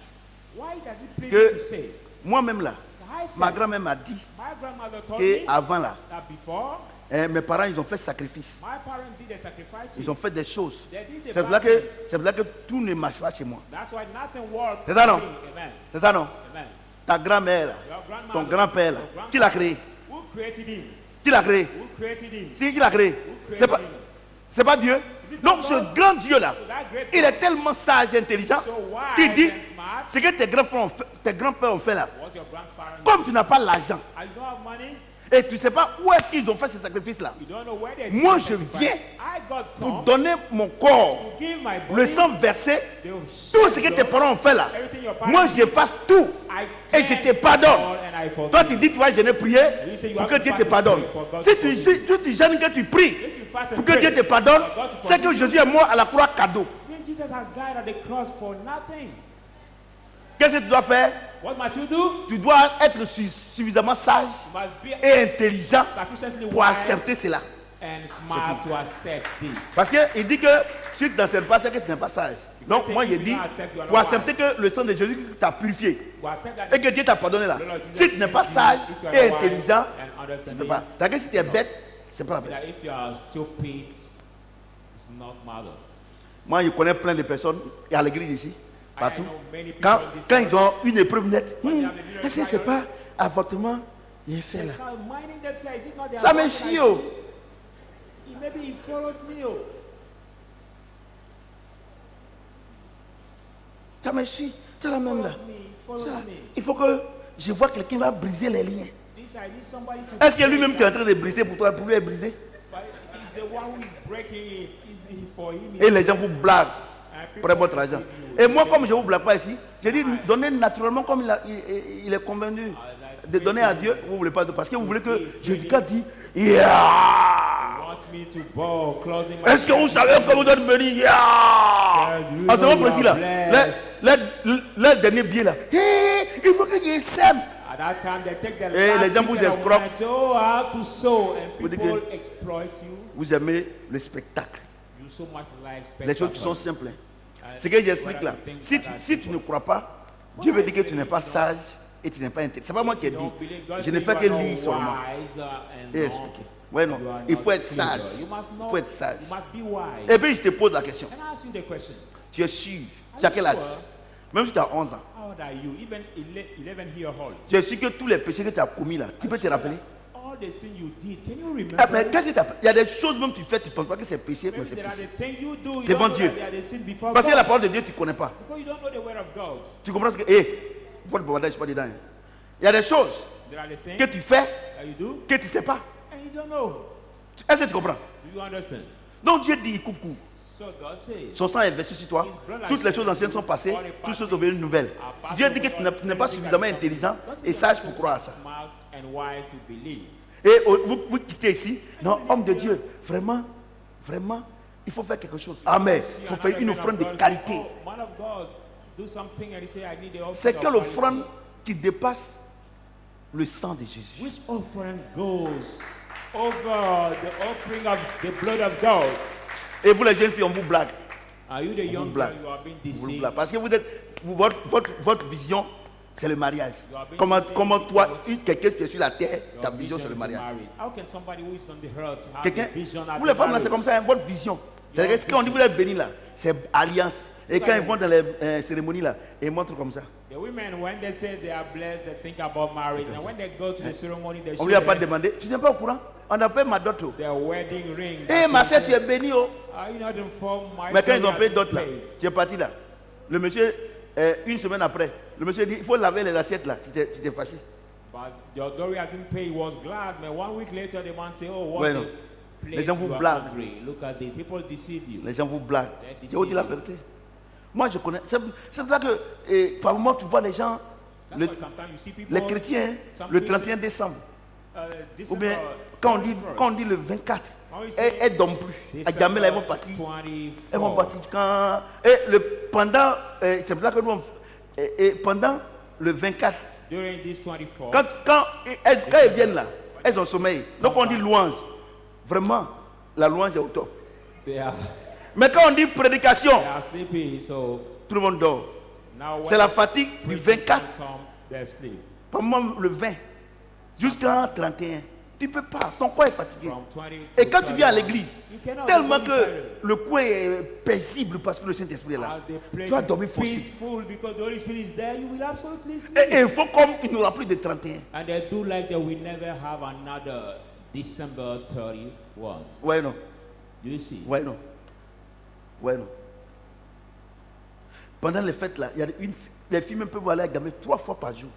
Why does it please Que- you to say? moi-même là, I said, ma grand-mère m'a dit my grandmother told me qu'avant là, that before mes parents ils ont fait sacrifice. my parents did a sacrifice, Ils ont fait des choses. they did the C'est pour, là bad que, things. c'est pour là que tout ne marche pas chez moi. That's why nothing works. C'est ça, non? for me. Amen. C'est ça non? Amen. Ta grand-mère là, Your grandmother, ton grand-père là, your grandfather, qui l'a créé? Who created him? Qui l'a créé? Who created him? C'est qui l'a créé? C'est pas Dieu? Non, ce grand Dieu là, So that great il est tellement sage et intelligent so wise qu'il dit and smart, ce que tes grands-pères ont fait là. what your grandparents Comme tu n'as pas l'argent and you don't have money, et tu ne sais pas où est-ce qu'ils ont fait ces sacrifices là, you don't know where they moi did the je sacrifice. viens I got pour come donner mon corps, to give my le body, sang versé, they will tout shed ce que tes blood, parents ont fait là. everything your parents Moi did, j'efface tout I et je take te pardonne. all and I forgive. Toi tu dis, toi je n'ai prié You say you pour have que to Dieu fast te and pardonne. pray for God Si to tu, forgive si, tu te gênes que tu pries If you fast and pour que pray Dieu te pardonne, for God to c'est que forgive Jésus est mort à la croix cadeau. When Jesus has died at the cross for nothing, Qu'est-ce que tu dois faire? what must you do? Tu dois être suffisamment sage You must be et intelligent sufficiently pour wise accepter cela. and smart to accept this. Parce qu'il dit que si tu n'acceptes pas, c'est que tu n'es pas sage. Donc moi je dis, pour accepter que le sang de Jésus t'a purifié You accept that et que Dieu t'a pardonné là. the Lord Jesus Si tu n'es pas forgives sage you, if you are et wise intelligent, and tu ne peux understanding, pas. D'accord, si tu es bête, c'est pas la peine. that if you are stupid, it's not matter. Moi je connais plein de personnes à l'église ici, partout. know many people Quand, in this quand church, ils ont une épreuve nette, they have a little est-ce que c'est pas avortement j'ai fait là? It's not minding themselves, is it not their Ça me abortion I chie, oh. did? Maybe he follows me. Oh. Ça me chie, c'est la même là. Follows Ça, me. il faut que je vois quelqu'un va briser les liens. This I need somebody to. Est-ce que lui-même qui est en train de briser pour toi, pour lui est brisé? But he's the one who is breaking it. Is for him. Et les gens vous blaguent And people pour votre argent. Et moi, comme je ne vous blague pas ici, j'ai dit donnez naturellement comme il est convenu de donner à Dieu. Vous ne voulez pas, parce que vous voulez que Jésus-Christ dit yeah. want me to bow, closing my Est-ce que vous savez comment vous êtes béni? Yeah. En ce moment précis là, le dernier billet là, hey, il faut que je sème. At that time, they take the Et last les gens vous ticket of escroquent. money. Oh, I have to sow, and Vous dites people que- exploit you. Vous aimez le spectacle, You so much like les choses qui sont simples. Ce que j'explique là, si tu ne crois pas, Dieu veut dire que tu n'es pas sage et tu n'es pas intelligent. C'est pas moi qui ai dit. Je ne fais que lire seulement et expliquer. Ouais, non. Il faut être sage. Il faut être sage. You must be wise. Et puis je te pose la question. Can I ask you the question? Tu es sûr? Tu as quel âge? Même si tu as 11 ans. How old are you? Even 11 years old. Tu es sûr que tous les péchés que tu as commis là, tu peux te rappeler? All the sin you did, can you remember? Ah, mais qu'est-ce que tu as fait? Il y a des choses même que tu fais, tu ne penses pas que c'est péché, mais Maybe c'est there are péché. the things you do, you Devant don't know Dieu. that they are the sin before Parce que la God. parole de Dieu, tu ne connais pas. Because you don't know the word of God. Tu comprends ce que. Votre bordel, je ne suis pas dedans. Hein. Il y a des choses There are the things que tu fais that you do que tu ne sais pas. and you don't know. Est-ce que tu comprends? Do you understand? Donc Dieu dit, il coupe court. So God says, Son sang est versé sur toi. Toutes les choses anciennes sont passées. Toutes choses sont devenues nouvelles. Dieu dit que tu n'es pas suffisamment intelligent et sage pour croire à ça. smart and wise to believe. Et vous quittez ici. Non, homme de Dieu, vraiment, vraiment, il faut faire quelque chose. Amen. Il faut faire une offrande de qualité. Oh, man of God, do something and he say, I need the offering C'est of quelle quality. offrande qui dépasse le sang de Jésus? Which offering goes over the offering of the blood of God? Et vous les jeunes filles, on vous blague. Are you the On young vous blague. girl you are being On vous deceived? blague. Parce que vous êtes, votre vision, c'est le mariage. You are being Comment deceived toi, because quelqu'un qui est sur la terre, your ta vision, c'est vision le is mariage. marriage. How can somebody who is on the earth have Quelqu'un, a vision at vous les the femmes là, c'est marriage? comme ça, hein, votre vision. C'est-à-dire que quand on dit vous êtes bénis là, c'est alliance. Et quand ils vont dans les cérémonies là, ils montrent comme ça. The women, when they say they are blessed, they think about marriage. And when they go to the ceremony, they On show ne lui a pas them demandé, tu n'es pas au courant? On appelle ma dot. their wedding ring. Eh ma soeur, tu es bénie. Oh. Are you not informed? My Mais quand ils glory ont payé has dot been là, paid. tu es parti là. Le monsieur, une semaine après, le monsieur dit, il faut laver les assiettes là. Tu t'es fâché. But your glory hasn't paid. He was glad. But 1 week later, the man say, "Oh, what Ouais, a non. place Les gens vous you are blaguent. hungry. Look at this. People deceive you." Les gens vous blaguent. They're Je vous dis la deceiving. vérité. Moi je connais. C'est pour ça que par moment tu vois les gens, That's le- why sometimes you see people. les chrétiens, le 31 décembre. Ou bien quand on dit le 24, elles ne dorment plus. À Gamel, elles vont partir. Elles vont partir quand. Pendant. C'est pour ça que nous. Pendant le 24, During this 24, quand elles viennent là, elles ont sommeil. Donc on dit louange. Vraiment, la louange est au top. they are Mais quand on dit prédication, sleepy. So tout le monde dort. now C'est la fatigue du 24, they sleep. pendant le 20, jusqu'à 31. Tu ne peux pas, ton corps est fatigué. From 20 Et to quand tu viens à 31, l'église, you cannot tellement be que decided. le coin est paisible parce que le Saint-Esprit est là. As the place Tu vas is dormir facile. peaceful because the Holy Spirit is there, you will absolutely sleep. Et il faut comme il n'y aura plus de 31. And they do like that we never have another December 31. Ouais, non. You see? Ouais, non. Ouais, non. Pendant les fêtes là, il y a les filles même peuvent aller à Gamay 3 fois par jour.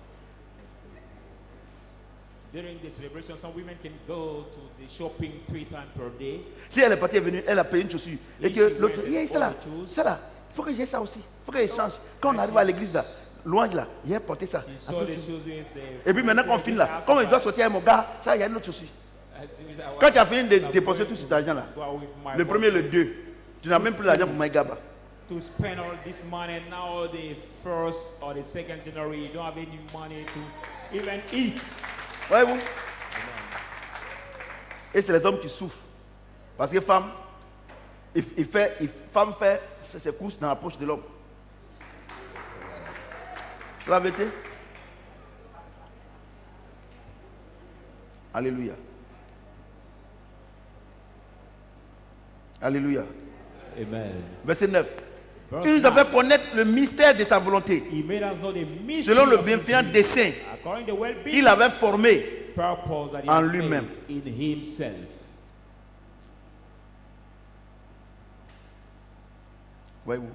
During the celebration, some women can go to the shopping 3 times per day. Si elle est partie, elle est venue, elle a payé une chaussure. Et If que she l'autre, went yeah, c'est là, before c'est là. Il faut que j'ai ça aussi. Il faut qu'elle change. Quand on arrive à l'église là, louange là, il a porté ça. She saw the shoes with the. Et puis maintenant qu'on finit là, comme il doit sortir avec mon gars, ça, il y a une autre chaussure. Quand tu as fini de dépenser tout cet argent là, le premier, le 2, tu n'as même plus l'argent pour Maïgaba. To spend all this money now, the 1st or the 2nd January, you don't have any money to even eat. Voyez-vous? Et c'est les hommes qui souffrent. Parce que femme fait ses courses dans la poche de l'homme. C'est la vérité? Alléluia. Alléluia. Amen. Verset 9. Il nous a fait connaître le mystère de sa volonté. He made us know the mystery Selon le of bienfaisant his will. dessein According to the well-being qu'il avait formé purpose that he en has lui-même. made in himself. Voyez-vous?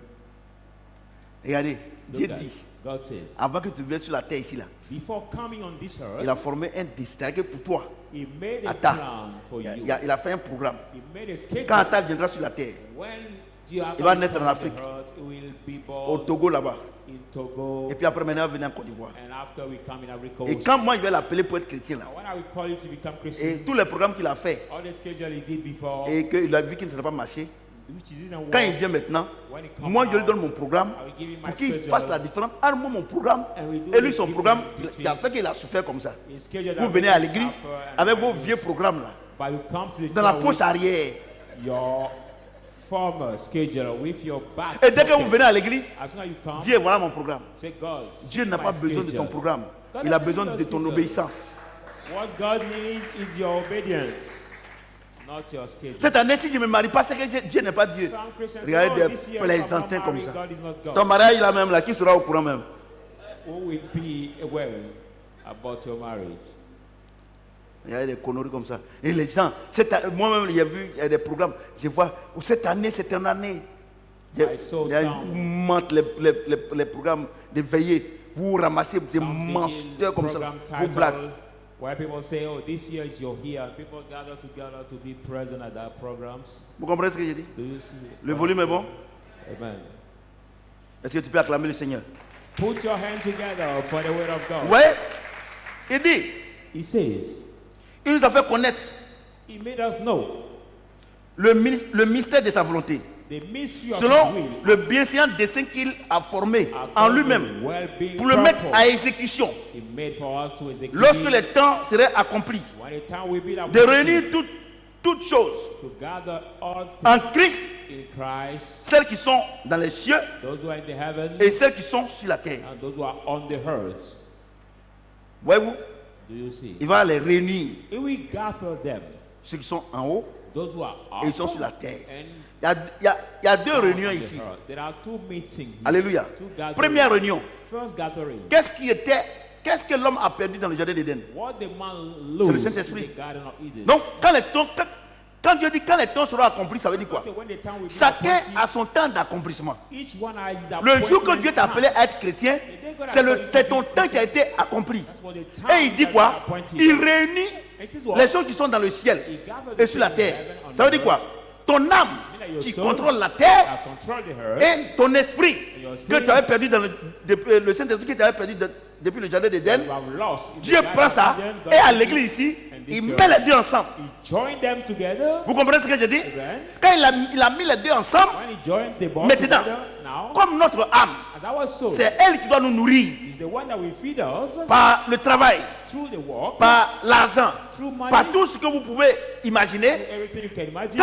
Regardez, Dieu Look at dit, it. God says, avant que tu viennes sur la terre ici là, before coming on this earth, il a formé un destin. C'est-à-dire que pour toi, he made a Attends. plan for you. il a fait un programme. He made a schedule. Quand Atta viendra sur la terre, When you il va naître en come on Afrique, the earth, he will be au born Togo là-bas. in Togo, Et puis après maintenant, il va venir en Côte d'Ivoire. and after we come in Ivory Et Coast. quand moi, je vais l'appeler pour être chrétien là, When I will call you to become et Christian, tous les programmes qu'il a fait, all the schedule he did before, et qu'il a vu qu'il ne s'est pas marché, which didn't work, quand il vient maintenant, when he comes moi je lui out, donne mon programme I will give him my pour qu'il schedule. fasse la différence entre moi mon programme And we do et lui the son difference programme between qui a fait qu'il a souffert comme ça. his schedule Vous that venez makes à you l'église suffer and avec vos manage. vieux programmes là, But you come to the dans la church poche with arrière. your former schedule with your back. Et dès que vous pocket. venez à l'église, As soon as you come, Dieu voilà mon programme. say God. Dieu see n'a my pas besoin de ton schedule. programme. God Il a doesn't besoin need de your ton schedule. obéissance. What God needs is your obedience, not your schedule. Cette année, si je ne me marie pas, c'est que Dieu n'est pas Dieu. Some Christians Regardez say, des this year plaisantins I'm not comme married, ça. God is not God. Ton mariage là même là, qui sera au courant même? Who will be aware about your marriage? Il y a des conneries comme ça. Et les gens, moi-même, j'ai vu il y a des programmes, je vois, cette année, c'est une année. Il y a mentent les programmes de veillée. Vous ramassez des mensonges comme ça, vous blaguez. Where people say, oh, this year is your year, and people gather together to be present at that programs. Vous comprenez ce que j'ai dit? Do you see it? Le volume est bon? Amen. Est-ce que tu peux acclamer le Seigneur? Put your hand together for the word of God. Ouais. Il dit, He says, il nous a fait connaître He made us know le mystère de sa volonté, the mystery of His selon will, le bienséant dessein qu'il a formé en according lui-même, to the well-being pour le mettre purpose à exécution He made for us to execute lorsque it. le temps serait accompli, When the time will be that de we réunir toutes choses to gather all en things Christ, in Christ, celles qui sont dans les cieux those who are in the heavens et celles qui sont sur la terre. and those who are on the earth. Voyez-vous, Do you see? il va les réunir, If we gather them, ceux qui sont en haut those who are et up ils sont sur la terre. and Il y a deux down réunions on the ici. earth. There are two meetings. here. Alléluia. Two gatherings. Première réunion. First gathering. Qu'est-ce que l'homme a perdu dans le jardin d'Éden? What the man C'est le lose in Saint-Esprit. the Garden of Eden. Donc, quand Dieu dit quand les temps seront accomplis, ça veut dire quoi? So when the time will be Chacun appointed, a son temps d'accomplissement. each one has his Le jour que appointment Dieu t'a appelé time. à être chrétien, c'est ton temps qui a été accompli. That's what the time Et il dit that quoi? God appointed. Il réunit And this is what les choses qui sont dans le ciel He gathered et the sur la things in terre. heaven on Ça veut the dire quoi? earth. Ton âme your qui soul contrôle la terre that control the earth, et ton esprit your que spirit tu avais perdu dans le Saint-Esprit que tu avais perdu depuis le jardin d'Éden. you have lost in the Dieu Garden prend of ça Eden, God et à took l'église it ici, and il the met church. les deux ensemble. He joined them together. Vous comprenez ce que j'ai dit? Amen. Quand il a mis les deux ensemble, When he joined the body maintenant, together, now, comme notre âme, as our soul c'est elle qui doit nous nourrir is the one that will feed us par le travail, through the work, par l'argent, through money, par tout ce que vous pouvez imaginer. everything you can imagine.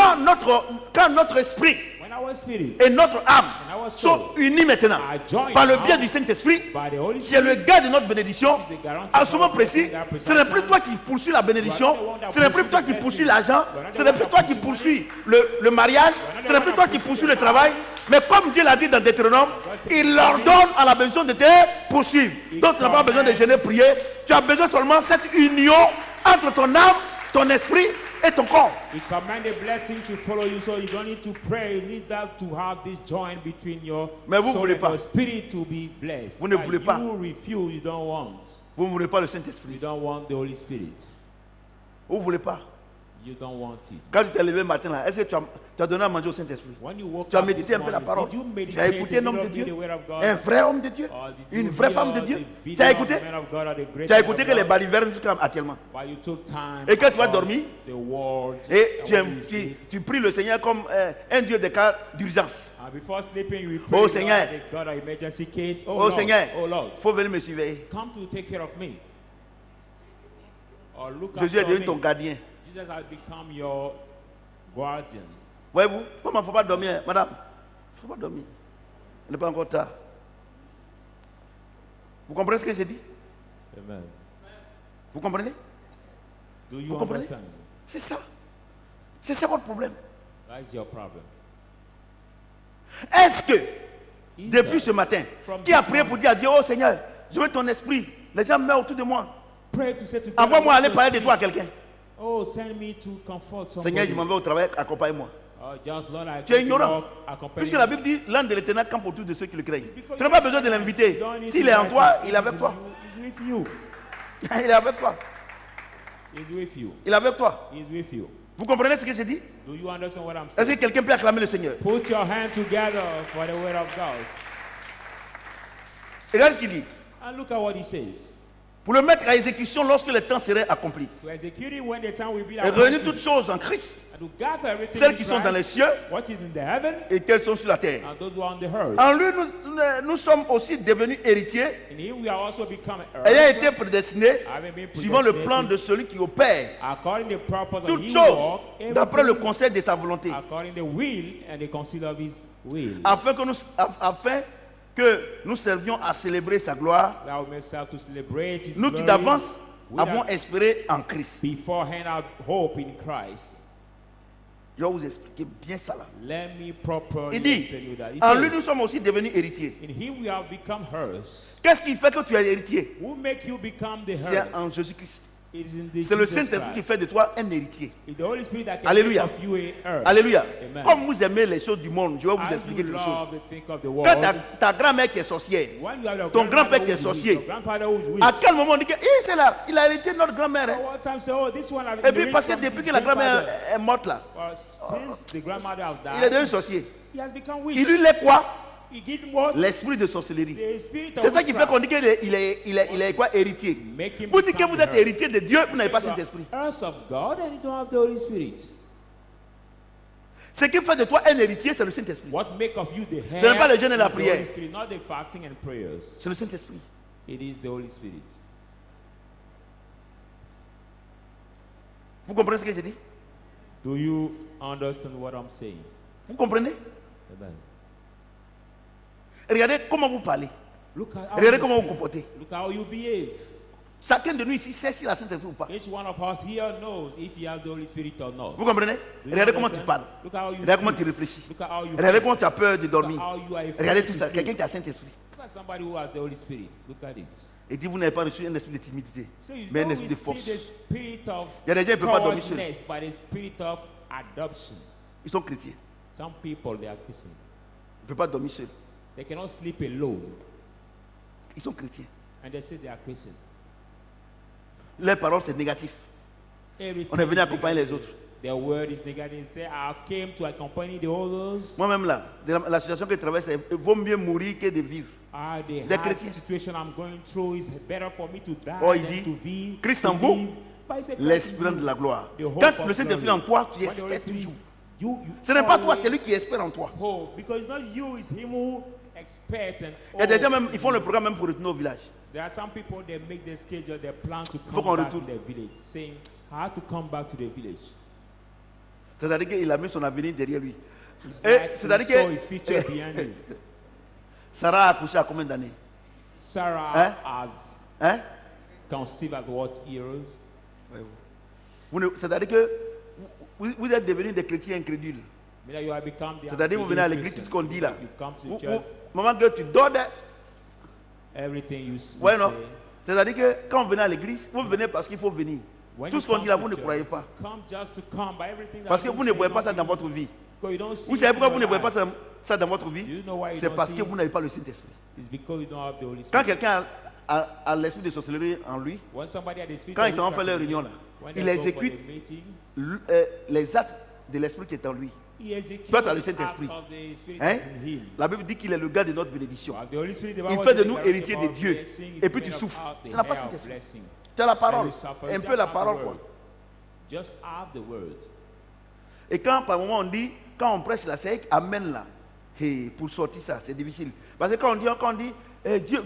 Quand notre esprit When our spirit et notre âme and our sont soul unis maintenant are joined par le now biais du Saint-Esprit, by the Holy qui est le Spirit, gars de notre bénédiction, is the guarantee à of ce moment our précis, blessing, that ce n'est plus precise toi qui poursuis la bénédiction, ce n'est plus toi qui poursuis l'argent, ce n'est plus toi qui poursuis le mariage, ce n'est plus toi qui poursuis le travail, mais comme Dieu l'a dit dans Deutéronome, il leur donne à la bénédiction de te poursuivre. Donc tu n'as pas besoin de jeûner, prier, tu as besoin seulement de cette union entre ton âme, ton esprit et ton corps. He command a blessing to follow you, so you don't need to pray. You need that to have this joint between your Mais vous soul voulez and pas. your spirit to be blessed. Vous ne But voulez pas. You refuse. You don't want. Vous ne voulez pas le You Saint-Esprit. don't want the Holy Spirit. Vous ne voulez pas. You don't want it. Quand tu t'es levé le matin, là, est-ce que tu as donné à manger au Saint-Esprit? When you woke Tu as up médité this un peu la morning, parole. did you Tu as meditate écouté a un homme de little bit Dieu, the word of God? un vrai homme de Dieu, Or did you une vraie hear femme de the Dieu. video Tu as of écouté? the man of God or the great Tu as man écouté of que les God? balivernes jusqu'à actuellement. While you took time Et quand tu vas about dormir, the word, Et and tu, what you speak. tu pries le Seigneur comme un Dieu de cas d'urgence. And before sleeping, you will pray Oh God, Seigneur. the God of emergency case. Oh, Oh Lord, Seigneur, oh Lord, il faut venir me surveiller. come to take care of me. Or look Jésus est after devenu ton me. gardien. Jesus has become your guardian. Voyez-vous, comment il ne faut pas dormir, madame? Il ne faut pas dormir. Il n'est pas encore tard. Vous comprenez ce que j'ai dit? Amen. Vous comprenez? Do you Vous comprenez? understand? C'est ça. C'est ça votre problème. That is your problem. Est-ce que, Is depuis that ce matin, from qui a this prié pour dire à Dieu, oh Seigneur, je veux ton esprit. Les gens meurent autour de moi. pray to say to God, Envoie-moi I aller want your parler de spirit. toi à quelqu'un. Oh, send me to comfort somebody. Seigneur, je m'en vais au travail, accompagne-moi. Oh, just Lord, I Tu es go to ignorant. work, accompany Puisque me. la Bible dit, l'âme de l'éternel campe autour de ceux qui le craignent. Because Tu n'as pas you besoin de l'inviter. don't need S'il to est en invite toi, him. il est avec toi. He's with you. Il est avec toi. He's with you. Il est avec toi. He's with you. Vous comprenez ce que j'ai dit? Do you understand what I'm Est-ce saying? que quelqu'un peut acclamer le Seigneur? Put your hand together for the word of God. Regarde ce qu'il dit. And look at what he says. Pour le mettre à exécution lorsque le temps serait accompli. To execute it when the time will be Et réunir appointed. toutes choses en Christ. And to gather everything Celles in qui sont dans les Christ, cieux what is in the heaven et celles qui sont sur la terre. and those who are on the earth. En lui, nous sommes aussi devenus héritiers, In him we are also become ayant heirs, été prédestinés, having been suivant le predestinated plan de celui qui opère according to the purpose of toutes his choses work, d'après le everything conseil de sa volonté, according to the will and the counsel of his will. afin que nous servions à célébrer sa gloire, That we may serve to celebrate his nous qui glory. d'avance We avons that espéré en Christ. beforehand have hope in Christ. Je vais vous expliquer bien ça là. Let me properly Il dit, explain you that. He en lui says, nous sommes aussi devenus héritiers. in him we have become heirs. Qu'est-ce qui fait que tu es héritier? Who make you become the C'est heirs? en Jésus-Christ. It is in this C'est le Jesus Saint-Esprit qui Christ. fait de toi un héritier. It's the Holy Spirit that can Alléluia. make of you a heir. Alléluia. Amen. Comme vous aimez les choses du monde, je vais vous As expliquer you quelque chose. love the things of the Quand world, ta grand-mère qui est sorcière, when you have your ton grand-père qui est grandfather who is sorcier, your grandfather who is witch, à quel moment on dit que c'est là, il a hérité de notre grand-mère. hein. what time say, oh, this one I've Et puis inherited parce que from depuis his que la grand-mère grandfather. est morte là, Well, since the grandmother has il est devenu died, sorcier. he has become Il witch. lui lève quoi? He give him what? L'esprit de sorcellerie. The spirit of C'est ça qui fait witchcraft. qu'on dit qu'il est quoi? Héritier. Make him Vous dites que become vous êtes her. héritier de Dieu, vous n'avez pas You are Saint-Esprit. heirs of God and you don't have the Holy Spirit. Ce qui fait de toi un héritier, c'est le Saint-Esprit. What make of you the heir? Ce n'est pas le jeûne et la is the prière. Holy Spirit, not the fasting and prayers. C'est le Saint-Esprit. It is the Holy Spirit. Vous comprenez ce que je dis? Do you understand what I'm saying? Vous comprenez? Amen. Regardez comment vous parlez. Look at how Regardez you comment vous speak. comportez. Look how you behave. Chacun de nous ici sait s'il a Saint-Esprit ou pas. Each one of us here knows if he has the Holy Spirit or not. Vous comprenez? Do you Regardez comment tu understand? parles. Look how you Regardez comment speak. tu réfléchis. Look at how you Regardez feel. comment tu as peur de Look dormir. at how you are afraid Regardez to tout ça. sleep. Quelqu'un qui a Saint-Esprit. Look at somebody who has the Holy Spirit. Look at it. Et dit vous n'avez pas reçu un esprit de timidité, So you mais un don't esprit de receive force. the spirit of Il y a des gens qui ne peuvent pas dormir seuls. cowardness, but the spirit of adoption. Ils sont chrétiens. Some people, they are Christians. Ils ne peuvent pas dormir seuls. They cannot sleep alone. Ils sont chrétiens. And they say they are Christians. Leur parole, c'est négatif. Everything On est venu is accompagner les negative. autres. Their word is negative. They say, I came to accompany the others. Moi-même là, la situation que je traverse, il vaut mieux mourir que de vivre. The Des hard chrétiens. situation I'm going through is better for me to die Oh, il than dit, to live. Christ en vous, But it's a l'esprit Christ in de la you. gloire. The hope Quand of le Saint-Esprit est glory. en toi, tu When the Holy espères Spirit is- toujours. you Ce n'est pas toi, always c'est lui qui espère en toi. hope, because it's not you, it's him who expect and Il y a des gens hope. même, ils font le programme même pour retourner au village. There are some people that make their schedule, their plan to faut come qu'on back to retourne. their village, saying, I have to come back to the village. C'est-à-dire qu'il a mis son avenir derrière lui. It's Et like c'est-à-dire he saw his que future behind him. Sarah a accouché à combien d'années? Sarah Hein? has Hein? conceived at what years? C'est-à-dire que vous êtes devenus des chrétiens incrédules. Maybe you have become the C'est-à-dire vous venez à l'église, tout Christian. ce qu'on dit là. You come to Vous- church, maman que tu dors, everything you ouais, say. non. C'est-à-dire que quand vous venez à l'église, vous venez parce qu'il faut venir. When Tout you ce qu'on come dit là, to vous ne church, croyez pas. Come just to come, but everything that Parce que you vous ne say, voyez pas don't ça dans believe. votre vie. Because you don't see Vous it savez in pourquoi your vous ne voyez pas life. ça dans votre Do vie? you know why you C'est don't parce see que it? vous n'avez pas le Saint-Esprit. It's because you don't have the Holy Quand Spirit. quelqu'un a l'esprit de sorcellerie en lui, When somebody had the spirit quand of ils s'en vont faire witchcraft leur in réunion him, là, when il they go for exécute the meeting, les actes de l'esprit qui est en lui. he executes Toi, tu as le the Saint-Esprit. act of the Spirit Hein? that's in him. La Bible dit qu'il est le gars de notre bénédiction. But the Holy Spirit, the Il Bible fait de says nous that héritiers de about Dieu. blessing is Et puis tu made of souffres. out the Tu n'as pas hair of Saint-Esprit. blessing. Tu as la And parole. you suffer. Un Just peu la have the parole word. quoi. Just have the word. Et quand par moment on dit, quand on prêche là, c'est Amen là. Et pour sortir ça, c'est difficile. Parce que quand on dit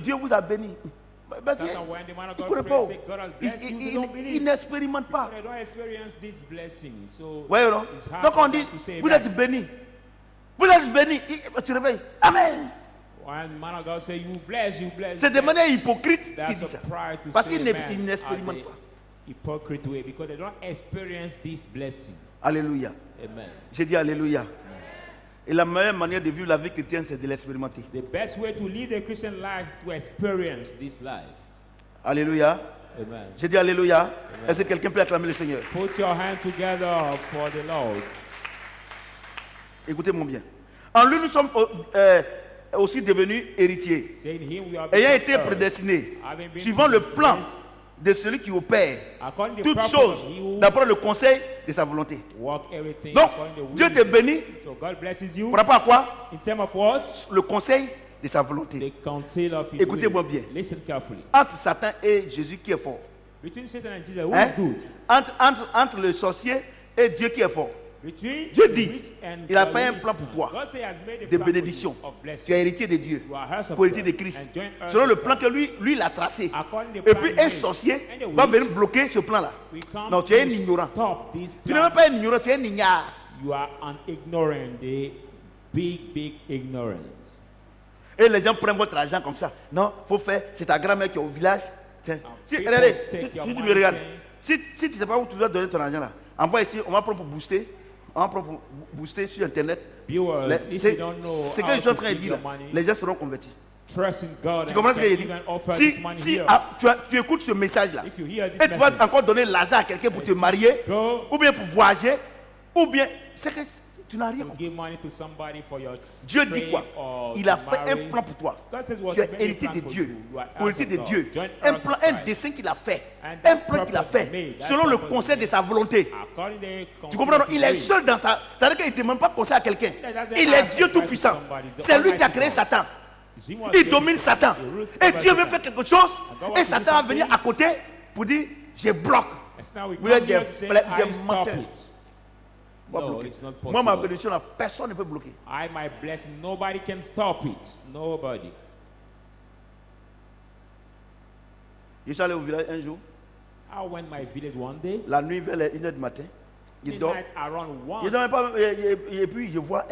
Dieu vous a béni. Parce Sometimes when the man of il God connaît prays, pas. say, God has blessed you, they don't Il believe. n'expérimente pas. They don't experience this blessing. So Ouais ou non? it's hard Donc for on dit, them to say vous amen. êtes béni. Vous êtes béni. Tu réveilles. Amen. When the man of God say, you bless, you bless. C'est de manière hypocrite qu'il That's dit a ça. pride to Parce say qu'il amen n'expérimente at the pas. hypocrite way, because they don't experience this blessing. Alléluia. Amen. J'ai dit Alléluia. Et la meilleure manière de vivre la vie chrétienne, c'est de l'expérimenter. The best way to live the Christian life to experience this life. Alléluia. Amen. J'ai dit Alléluia. Est-ce que quelqu'un peut acclamer le Seigneur? Put your hands together for the Lord. Écoutez-moi bien. En lui, nous sommes aussi devenus héritiers, Say in him we are ayant become été heirs, prédestinés, having been suivant le plan predestined de celui qui opère according to the toutes purpose choses of he who d'après le conseil de sa volonté. work everything Donc, according to the Dieu will. te bénit So God blesses you par rapport à quoi? in terms of what? Le conseil de sa volonté. The counsel of his Écoutez-moi will. bien. Listen carefully. Entre Satan et Jésus qui est fort. Between Satan and Jesus, who Hein? is good? Entre le sorcier et Dieu qui est fort. Between Dieu the dit, rich and il a the fait un least plan pour toi, God say he has made a de plan for you bénédiction. of blessing. Tu es héritier de Dieu, You are heirs of pour héritier de God Christ. and joint heirs Selon of le plan God. que lui il a tracé. According to the Et plan puis he un made. sorcier And the va witch venir bloquer ce plan-là. will come Non, tu es un to ignorant. stop this Tu n'es plan. même pas un ignorant, tu es un ignare. You are an ignorant, the big ignorance. Et les gens prennent votre argent comme ça. Non, faut faire. C'est ta grand-mère qui est au village. Tiens. Si, people regardez, take si your tu me money, regardes, saying- si tu ne sais pas où tu dois donner ton argent là, envoie ici, on va prendre pour booster. On va prendre pour booster sur internet. Viewers, if C'est you don't know ce que how je suis en to train de give dire your là. money, Les gens seront convertis. trust in God Tu and comprends ce que can j'ai dit? even offer Si, this money si here. tu écoutes ce message-là, If you hear this et tu vas message, encore donner l'argent à quelqu'un pour te marier, go ou bien pour voyager, ou bien, c'est que tu n'as rien and compris. give money to somebody for your Dieu dit trade quoi? or Il a to fait un marry. plan pour toi. God says what Tu es he made a héritier plan de for Dieu, you. You are héritier heirs de of Dieu. God. Joint Un heirs plan, of un Christ. dessin qu'il a fait, And un that plan qu'il a purpose fait, made, that selon le purpose conseil de made. sa volonté. According to the Tu comprends? Non, il est will. seul dans sa. C'est-à-dire qu'il n'était même pas conseil à quelqu'un. doesn't Il est ask Dieu advice Tout-Puissant. to somebody. The C'est lui qui a Almighty créé God. Satan. He was Il created domine to- Satan. he rules Et over Dieu veut Satan. faire quelque chose. God Et wants to Satan do va venir something. à côté pour dire je bloque. And now we Vous êtes come here des to say, des I stop menteurs. it. Pas No, bloquer. it's not Moi, ma possible. bénédiction, là, personne ne peut bloquer. My blessing, nobody can stop it. Nobody. Je suis allé au village un jour, I went my village one day, la nuit vers les 1h du matin. Il dort. midnight around Je 1. dors même pas, et puis je vois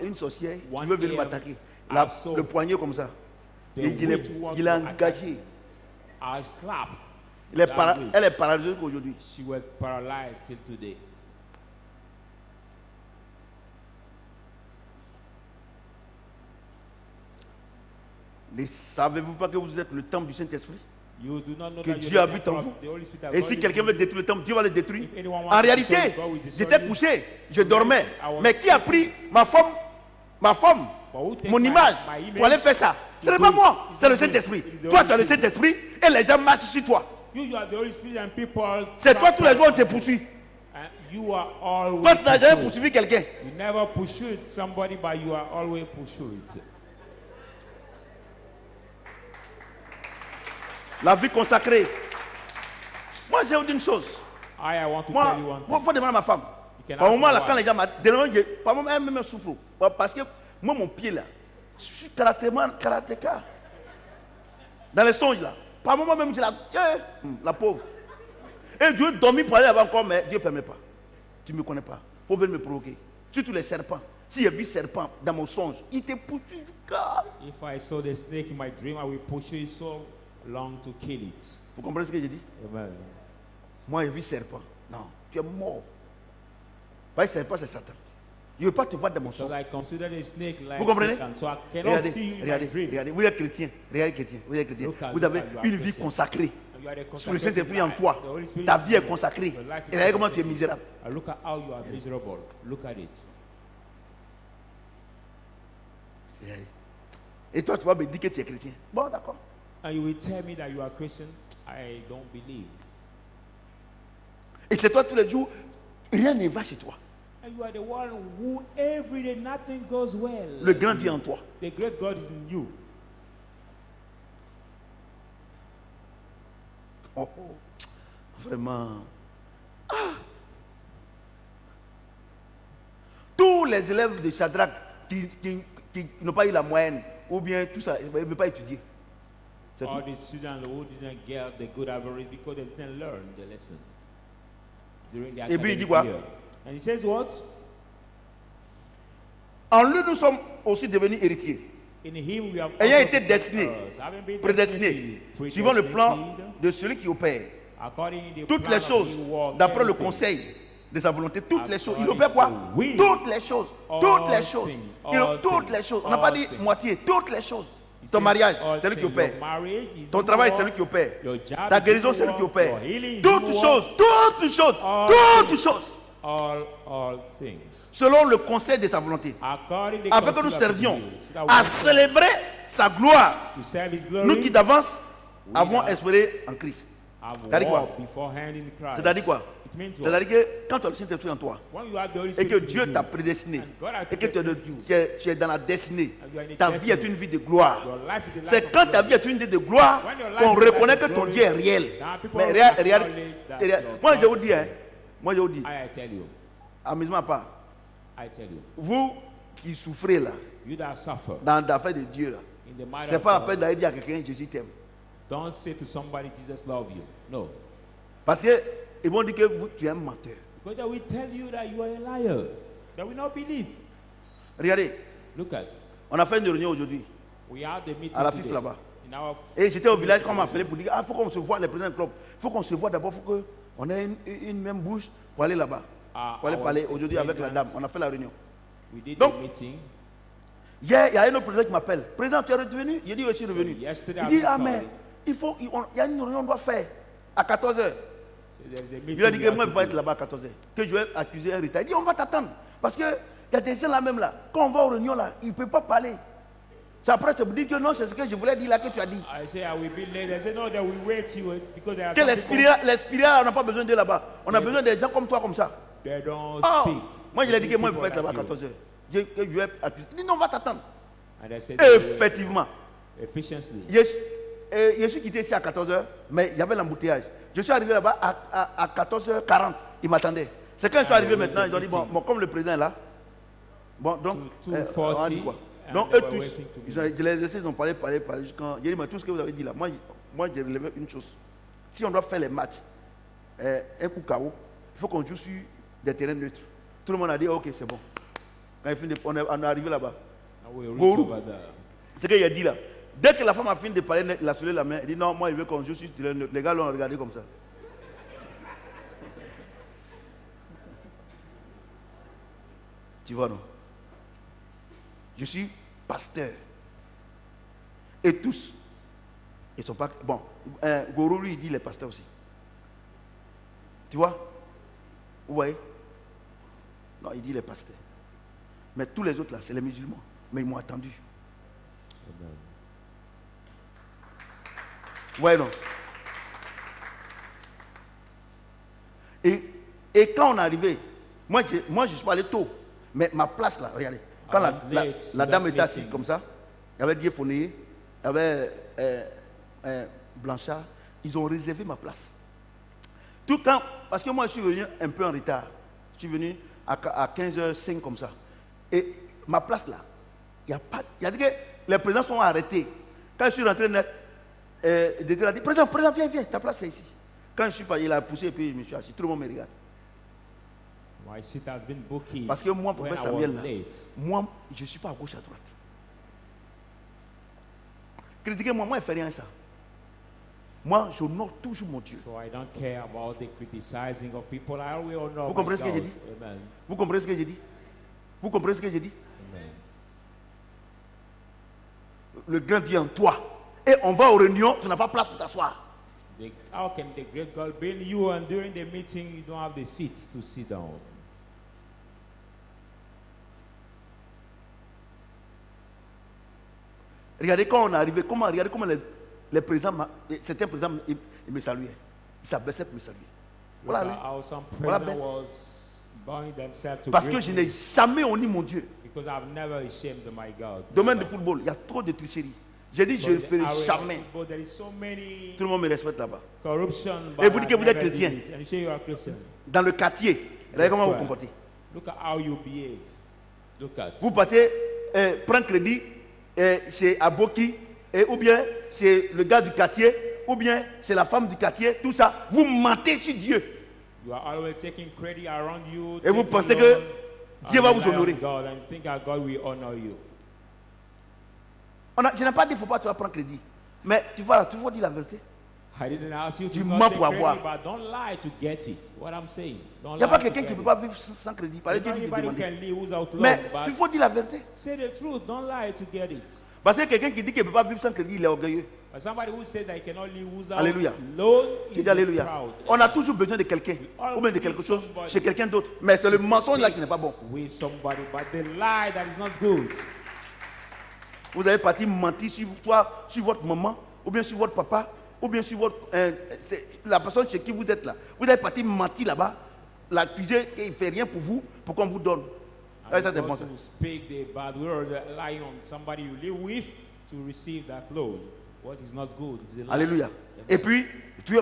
une sorcière qui One veut venir AM, m'attaquer. I saw Le poignet comme ça. the Et witch was il est to attack engagé. I slapped. Elle that witch. est paralysée jusqu'aujourd'hui. She was paralyzed till today. Ne savez-vous pas que vous êtes le temple du Saint-Esprit? You do not know Que that Dieu you're the habite en temple vous. of the Holy Spirit that Et God si lives quelqu'un in veut you. détruire le temple, Dieu va le détruire. If anyone wants En to réalité, destroy God will destroy j'étais you. couché, je dormais. I was Mais qui a pris ma forme, But who take mon my- image my image pour aller faire ça? Ce to n'est do pas it? moi, It's c'est le not me. Saint-Esprit. It is the Toi, Holy tu as le Spirit. Saint-Esprit et les gens marchent sur toi. You are the Holy Spirit and people. C'est toi tous les jours on te poursuit. And you are always. Toi, tu n'as jamais pursued. poursuivi quelqu'un. You never pursued somebody, but you are always pursued. La vie consacrée. Moi, j'ai dit une chose. I want to Moi, tell you one il thing. faut demander à ma femme. You can Par ask moment, my là, quand wife. les gens m'ont par moment, elle me souffre. Parce que moi, mon pied là, je suis karatéka. Dans les songes là. Par moment, même, je la pauvre. Et Dieu dormit pour aller là-bas encore, mais Dieu ne permet pas. Tu ne me connais pas. Il faut venir me provoquer. Surtout les serpents. Si j'ai vu serpent dans mon songe, il te poursuit jusqu'à. If I saw the snake in my dream, I will pursue it so long to kill it. Vous comprenez ce que j'ai dit? Amen. Moi, j'ai vu serpent. Non, tu es mort. Parce que serpent, c'est Satan. Il ne veut pas te voir dans mon songe. Because I consider the snake like Vous comprenez? Satan, so I cannot see you in my Regardez, dream. regardez. Vous êtes chrétien. Regardez chrétien. Vous êtes chrétien. Look at- Vous avez look at you are une vie Christian. consacrée. And you are the Sous le consecrated Saint-Esprit en life. toi. The Holy Spirit Ta is vie est in you. consacrée. Your life is Et regardez comment tu es consecrated. misérable. And look at how you are miserable. Look at it. Et toi, tu vas me dire que tu es chrétien. Bon, d'accord. And you will tell me that you are Christian. I don't believe. Et c'est toi tous les jours, rien ne va chez toi. And you are the one who every day nothing goes well. Le grand Dieu en toi. The great God is in you. Oh, oh. Vraiment. Ah. Tous les élèves de Shadrach qui n'ont pas eu la moyenne, ou bien tout ça, ils ne veulent pas étudier. C'est All tout. the students who didn't get the good average because they didn't learn the lesson during the Et puis il dit academic quoi? year. And he says what? En lui, nous sommes aussi devenus héritiers. In him we have Ayant also été been destinés, heirs, having been prédestinés, predestinated, suivant le plan de celui qui opère according to the toutes plan les of choses, his work, d'après le everything. conseil de sa volonté, toutes les choses. Il According opère quoi? to will. Toutes les choses. Toutes les All choses. things, Toutes all les choses. On n'a pas all dit things. moitié. Toutes les choses. He Ton says mariage, all c'est lui qui things. opère. Your marriage is Ton his travail, work. c'est lui qui opère. Your job Ta is guérison, his c'est lui qui work. opère. Your healing is Toutes his choses. work. Toutes choses. All Toutes things. choses. All things. Selon le conseil de sa volonté. According to the Afin que nous counsel of his servions will, so that we à can célébrer sa gloire. to serve his glory. Nous qui d'avance We avons have- espéré en Christ. have C'est-à-dire quoi? walked beforehand in Christ. C'est-à-dire quoi? It means what? C'est-à-dire que quand tu as le Saint-Esprit en toi, When you have the Holy et Spirit que in Dieu you, t'a prédestiné, and God has et que predestined you, tu es dans la destinée, and you are in the ta vie est destiny, une vie de gloire. your life is the life C'est of quand ta glory. vie est une vie de gloire When your life qu'on is the reconnaît life que of ton glory, Dieu est réel. now people Mais regarde, acknowledge that regarde. your Moi je God vous is dis, hein, real. moi je vous dis, I tell you, amusement à part, I tell you, vous qui souffrez là, you that suffer dans l'affaire de Dieu là, in the matter c'est of pas la God, peine d'aller dire à quelqu'un Jésus t'aime. don't say to somebody Jesus love you. No. Parce que ils vont dire que tu es un menteur. Because they will tell you that you are a liar. They will not believe. Regardez, Look at, on a fait une réunion aujourd'hui we had the meeting à la today FIF là-bas. in our Et j'étais au village quand on m'a appelé pour dire, ah, faut qu'on se voit les présidents du club. Faut qu'on se voit d'abord, faut qu'on ait une même bouche pour aller là-bas. Pour aller our parler aujourd'hui avec la president. dame. On a fait la réunion. We did Donc, the meeting. Hier, il y a un autre président qui m'appelle. Président, tu es revenu? J'ai dit, je suis revenu. yesterday Il dit, I've ah been mais, calling. il y a une réunion qu'on doit faire à 14h. So there's a Il meeting a dit we que have moi, je to ne vais pas être do. là-bas à 14h. Que je vais accuser un retard. Il dit, on va t'attendre. Parce qu'il y a des gens là même là. Quand on va aux réunions là, ils ne peuvent pas parler. C'est après, ça vous dit que non, c'est ce que je voulais dire là que tu as dit. I say I will be late. They say no, they will wait you because there are Que some people les spirits, on n'a pas besoin d'eux là-bas. On a besoin des gens comme toi, comme ça. they don't Oh, speak. moi, je lui ai dit que People moi, je ne peux pas être là-bas à like 14h. Que je vais accuser. Il dit, non, on va t'attendre. you. And they say they will Effectivement. efficiently. Je suis quitté ici à 14h, mais il y avait l'embouteillage. Je suis arrivé là-bas à 14h40. Ils m'attendaient. C'est quand je suis arrivé maintenant, ils ont dit, bon, comme le président est là, bon, donc, To on a dit 2:40, quoi? and Donc, they eux were tous, waiting to be je les ai laissés, ils ont parlé, jusqu'à. J'ai dit, mais tout ce que vous avez dit là, moi j'ai relevé une chose. Si on doit faire les matchs, un coup KO, il faut qu'on joue sur des terrains neutres. Tout le monde a dit, ok, c'est bon. Quand on est arrivé là-bas. And we reach Gourou. over there. C'est ce qu'il a dit là. Dès que la femme a fini de parler, il a soulé la main. Il dit non, moi, il veut qu'on joue sur terrain neutre. Les gars l'ont regardé comme ça. Tu vois, non? Je suis pasteur. Et tous, ils ne sont pas. Bon, Goro, lui, il dit les pasteurs aussi. Tu vois? Vous voyez? Non, il dit les pasteurs. Mais tous les autres là, c'est les musulmans. Mais ils m'ont attendu. Ouais, non. Et quand on est arrivé, moi je suis pas allé tôt, mais ma place là, regardez, quand la dame était assise comme ça, il y avait Dieu Fournier, il y avait Blanchard, ils ont réservé ma place. Tout le temps, parce que moi je suis venu un peu en retard, je suis venu à 15h05 comme ça. Et ma place là, il y a dit que les présidents sont arrêtés. Quand je suis rentré net, il a dit, président, viens, ta place est ici. Quand je suis parti, il a poussé et puis je me suis assis. Tout le monde me regarde. My seat has been booked. Parce que moi, when professeur I was Samuel, là, late. moi, je ne suis pas à gauche, à droite. Critiquez-moi, moi, je ne fais rien à ça. Moi, j'honore toujours mon Dieu. So I don't care about the criticizing of people. I always honor Vous comprenez my ce que j'ai God. dit? Amen. Vous comprenez ce que j'ai dit? Vous comprenez ce que j'ai dit? Amen. Le grand Dieu en toi. Et on va aux réunions, tu n'as pas place pour t'asseoir. How can the great God be in you and during the meeting you don't have the seat to sit down? Regardez quand on est arrivé, regardez comment les présidents, certains présidents, ils me saluaient. Ils s'abaissaient pour me saluer. Look Voilà. at how some Voilà, president was bowing themselves to Parce que greet je me, n'ai jamais honni mon Dieu. because I've never ashamed my God. Domaine de football, il y a trop de tricherie. J'ai dit, je ne le ferai jamais. But there is so many Tout le monde me respecte là-bas. corruption. Et but vous dites que I've vous êtes never did chrétien. it. And you say you are Christian. Dans le quartier, regardez comment vous vous comportez. Look at how you behave. Look at. Vous partez prendre crédit chez Aboki, ou bien c'est le gars du quartier, ou bien c'est la femme du quartier, tout ça. Vous mentez sur Dieu. You are always taking credit around you. Et vous taking pensez que loan, Dieu and va vous rely on honorer. God, and you think that God will honor you. Je n'ai pas dit qu'il ne faut pas prendre crédit. Mais tu vois, tu faut dire la vérité. I didn't ask you Tu to mens not take pour avoir. credit, but don't lie to get it. What I'm saying. Don't Il n'y a lie pas to quelqu'un get qui ne peut it. pas vivre sans crédit. Par There's Dieu not lui anybody who demander. can live without loan, Mais but il faut dire la vérité. say the truth. Don't lie to get it. Parce que quelqu'un qui dit qu'il ne peut pas vivre sans crédit, il est orgueilleux. But somebody who says that he cannot live without Alléluia. loan Tu is dis Alléluia. proud. On a toujours besoin de quelqu'un, ou bien de quelque chose chez quelqu'un d'autre. Mais c'est le mensonge là qui n'est pas bon. With somebody, but the lie that is not good. Vous avez parti mentir sur, soit sur votre maman, ou bien sur votre papa, ou bien sur votre, la personne chez qui vous êtes là. Vous avez parti mentir là-bas, l'accuser et il ne fait rien pour vous, pour qu'on vous donne. And Ça c'est you bon go ça. to speak the bad word, lie on somebody you live with to receive that loan. What is not good is a lie. Alléluia. Et puis,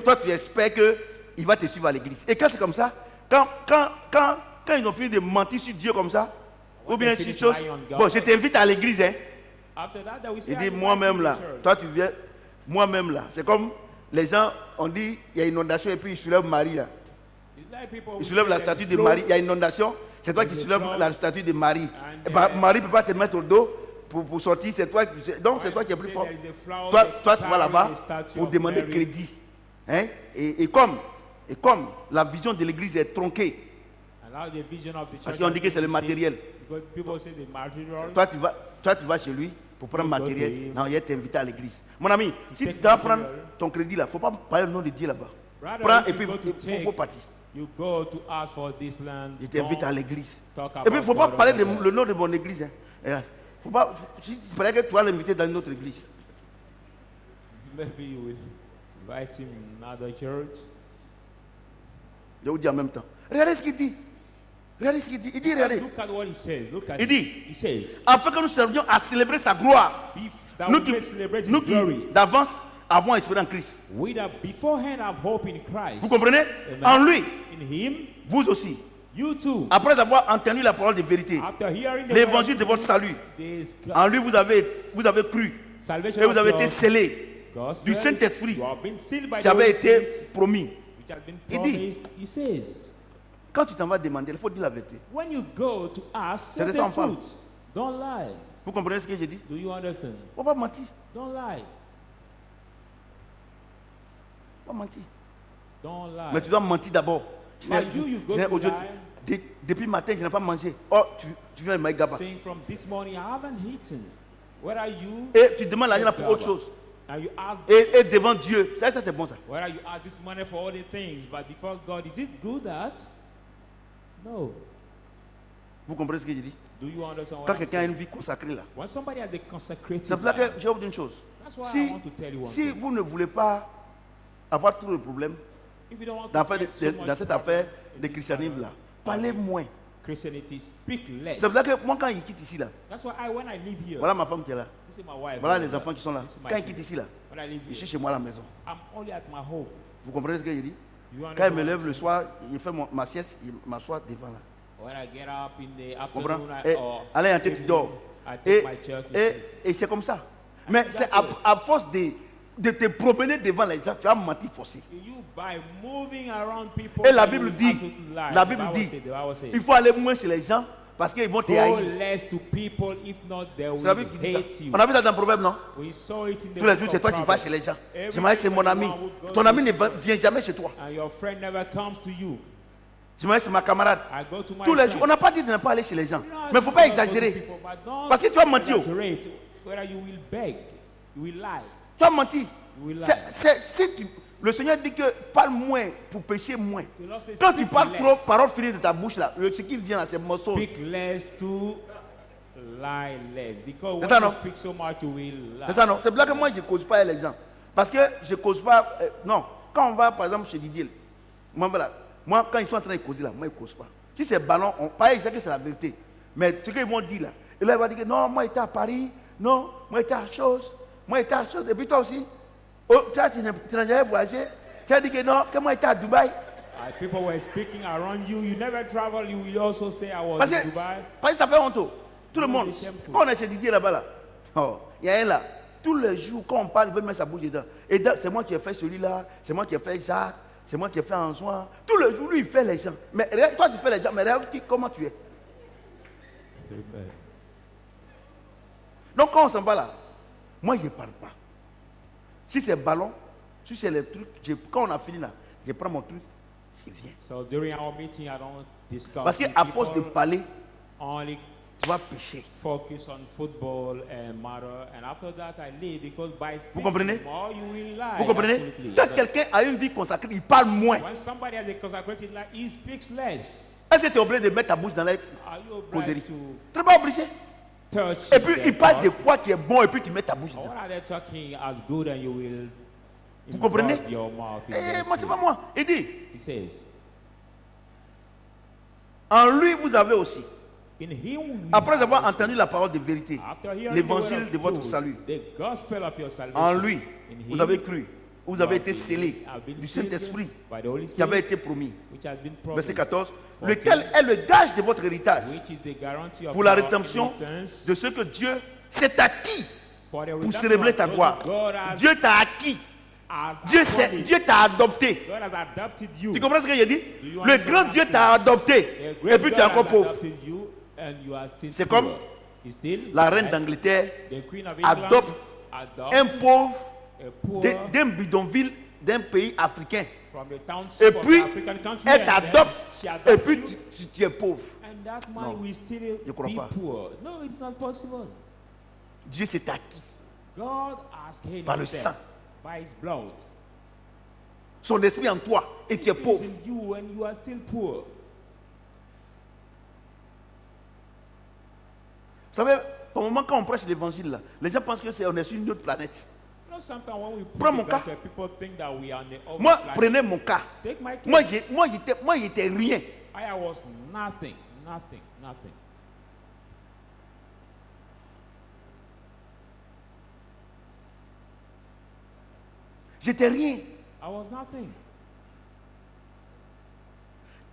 toi tu espères qu'il va te suivre à l'église. Et quand c'est comme ça, quand ils ont fini de mentir sur Dieu comme ça, ou bien sur finish chose, lying on God. bon, je t'invite à l'église, hein. After that, they will say, Il I dit invite moi-même you là, to church. toi tu viens, moi-même là. C'est comme les gens, on dit il y a inondation et puis ils soulèvent Marie là. It's like people who Ils soulèvent say la there statue is de flow. Marie, il y a inondation, c'est toi qui There's a soulèves flood. la statue de Marie. And, Et Marie ne peut pas te mettre au dos pour sortir, c'est toi, donc c'est toi qui es plus Say fort. there is a flower, Toi, they toi tu vas carry là-bas the statue pour of demander Mary. crédit. Hein? Et comme la vision de l'église est tronquée, And Now the vision of the church. Parce qu'on dit que c'est le matériel. Because people say the material. Toi, tu vas chez lui pour prendre You go matériel. to him. Non, il est invité à l'église. Mon ami, si tu dois prendre ton crédit là, il ne faut pas parler le nom de Dieu là-bas. Rather, Prends if et you puis go to il faut partir. You go to ask for this land. Je t'invite Don't à l'église. talk Et puis il ne about faut pas God parler over there. le nom de mon église. Hein. Regarde. Faut pas, si tu parlais que tu vas l'inviter dans une autre église. Maybe you will invite him in another church. Je vous dis en même temps. Regardez ce qu'il dit. Regardez ce qu'il dit. Il dit, regardez. Look at what he says. Look at Il it. dit, He says, afin que nous servions à célébrer sa gloire. that Nous we may celebrate qui, his nous qui glory. d'avance avons espéré en Christ. We that beforehand have hope in Christ. Vous comprenez? Amen. En lui, In him, vous aussi. you too. Après avoir entendu la parole de vérité, After hearing the l'évangile word de votre salut, this en lui vous avez cru salvation et vous of avez your été scellés gospel, du Saint-Esprit you have been sealed by qui the avait Holy été Spirit, promis. which has been Il dit, promised. He says, quand tu t'en vas demander, il faut dire la vérité. when you go to ask, C'est say de the ça on parle. truth. Don't lie. Vous comprenez ce que j'ai dit? Do you understand? On va mentir. Don't lie. On va mentir. Don't lie. Mais tu dois mentir d'abord. Je But n'ai- you go je n'ai- to aujourd'hui- lie. Depuis le matin, je n'ai pas mangé. Oh, tu viens de Maïgaba. Saying from this morning, I haven't eaten. Where are you? Et tu demandes l'argent pour autre chose. And you ask, Et devant Dieu. Ça c'est bon ça. where are you ask this money for all the things, but before God, is it good that? No. Vous comprenez ce que j'ai dit? Do you understand what Quand I'm quelqu'un a saying? une vie consacrée là. When somebody has a consecrated C'est pour ça life, que je vais vous dire une chose. that's why I Si, want to tell you one si thing. vous ne voulez pas avoir trop de problèmes If you don't want dans, to get so much dans cette problem affaire in de this christianisme matter, là, parlez moins. Christianity, speak less. C'est pour ça que moi quand il quitte ici là, That's why when I live here, voilà ma femme qui est là. this is my wife. Voilà les enfants qui sont là. This is my Quand il children. quitte ici là, When I live je suis here, chez moi à la maison. I'm only at my home. Vous comprenez ce que j'ai dit? You Quand il me understand? lève le soir, il fait ma sieste, il m'assoit devant là. When I get up in the Vous comprenez? afternoon, Et allez en tête, tu dors. I take my chair to sleep. Et c'est comme ça. Mais c'est à force de te promener devant les gens, tu vas mentir forcé. You by moving around people. Et la you Bible will dit, absolutely lie. la The Bible Bible dit, says- the Bible says, il faut aller moins chez les gens parce qu'ils vont te go haïr. less to people, if not they C'est will la Bible qui dit hate ça. you. On a vu ça dans le proverbe, non? We saw it in the Tous les book jours, of c'est toi qui vas Proverbs. chez les gens. Every J'aimerais que c'est time mon ami. anyone would go Ton to ami ne you, vient jamais chez toi. and your friend never comes to you. J'aimerais que c'est ma camarade. I go to my Tous les friend. jours, on n'a pas dit de ne pas aller chez les gens. You know, Mais il ne faut pas I go to exagérer. people, but don't Parce que tu vas mentir. exaggerate. Whether you will beg, you will lie. Tu vas mentir. You will lie. Le Seigneur dit que parle moins pour pécher moins. The Lord says, Quand tu speak parles less. trop, parole finie de ta bouche là, ce qui vient là, c'est morceau. Speak less to lie less. Because C'est when ça, you non? speak so much, you will lie. C'est ça, non? C'est pour ça que moi, je ne cause pas avec les gens. Parce que je ne cause pas. Non. Quand on va, par exemple, chez Didier, moi, voilà, moi quand ils sont en train de causer là, moi, je ne cause pas. Si c'est ballon, pas exact que c'est la vérité. Mais ce qu'ils vont dire là, et là, ils vont dire que non, moi, j'étais à Paris, non, moi, j'étais à Chose, moi, j'étais à Chose. Et puis toi aussi, oh, toi, tu n'as jamais voyagé. Tu as dit que non, que moi, j'étais à Dubaï. People were speaking around you. You never travel. You will also say, I was Parce in que, Dubai. parce que ça fait honte. Tout le Non, monde. c'est shameful. Quand on est chez Didier là-bas, là, oh, il y a un là. Tous les jours, quand on parle, il veut mettre sa bouche dedans. Et c'est moi qui ai fait celui-là, c'est moi qui ai fait Jacques, c'est moi qui ai fait Antoine. Tous les jours, lui, il fait les gens. Mais regarde, toi, tu fais les gens, mais regarde comment tu es. Amen. Donc, quand on s'en va là, moi, je ne parle pas. Si c'est ballon, si c'est les trucs, quand on a fini là, je prends mon truc, je viens. So during our meeting, I don't discuss. Parce with qu'à force de people, parler, only tu vas pécher. focus on football and matter, and after that I leave because by speaking comprenez? more you will lie. Vous comprenez? Absolutely. Quand quelqu'un a une vie consacrée, il parle moins. When somebody has a consecrated life, he speaks less. Est-ce que tu es obligé de mettre ta bouche dans la Are you causerie? obliged to Tu n'es pas obligé. touch? Et puis, their il parle de thought? quoi qui est bon, et puis tu mets ta bouche Or dedans. what are they talking as good, and you will Vous comprenez? involve your mouth in Eh, those moi, c'est things. pas moi. Il dit, He says, en lui, vous avez aussi, in him we après have avoir also- entendu la parole de vérité, After hearing l'évangile the word of de votre truth, salut, the gospel of your salvation, en lui, in vous him, avez cru, vous you avez have été been- scellés have been du sealed Saint-Esprit by the Holy qui avait Spirit, été promis. which has been Verset promised, 14, 14, lequel est le gage de votre héritage which is the guarantee of pour la our rédemption inheritance, de ce que Dieu s'est acquis for the pour redemption célébrer of ta those gloire. God has- Dieu t'a acquis. has Dieu appointed. t'a adopté. God has adopted you. Tu comprends ce que j'ai dit? Do you Le understand grand what Dieu I'm t'a adopté. A great Et puis tu es God encore has pauvre. adopted you, and you are still C'est poor. comme He's still la reine right? d'Angleterre The Queen of England adopte adopt un pauvre a poor d'un bidonville d'un pays africain. from the township Et of puis, the African country, elle and then t'adopte, she et adopts puis you, tu es pauvre. and that man Non, will still je crois be pas. poor. No, it's not possible. Dieu s'est acquis God has gained par le himself sang. by his blood. Son esprit en toi et tu es It is pauvre. in you and you are still poor. Vous savez, au moment quand on prêche l'évangile, là, les gens pensent que on est sur une autre planète. You know, sometimes when we Prends preach mon the cas. gospel, people think that we are on the other Moi, planet. prenez mon cas. Take my case. Moi, j'étais rien. I was nothing, nothing, nothing. J'étais rien. I was nothing.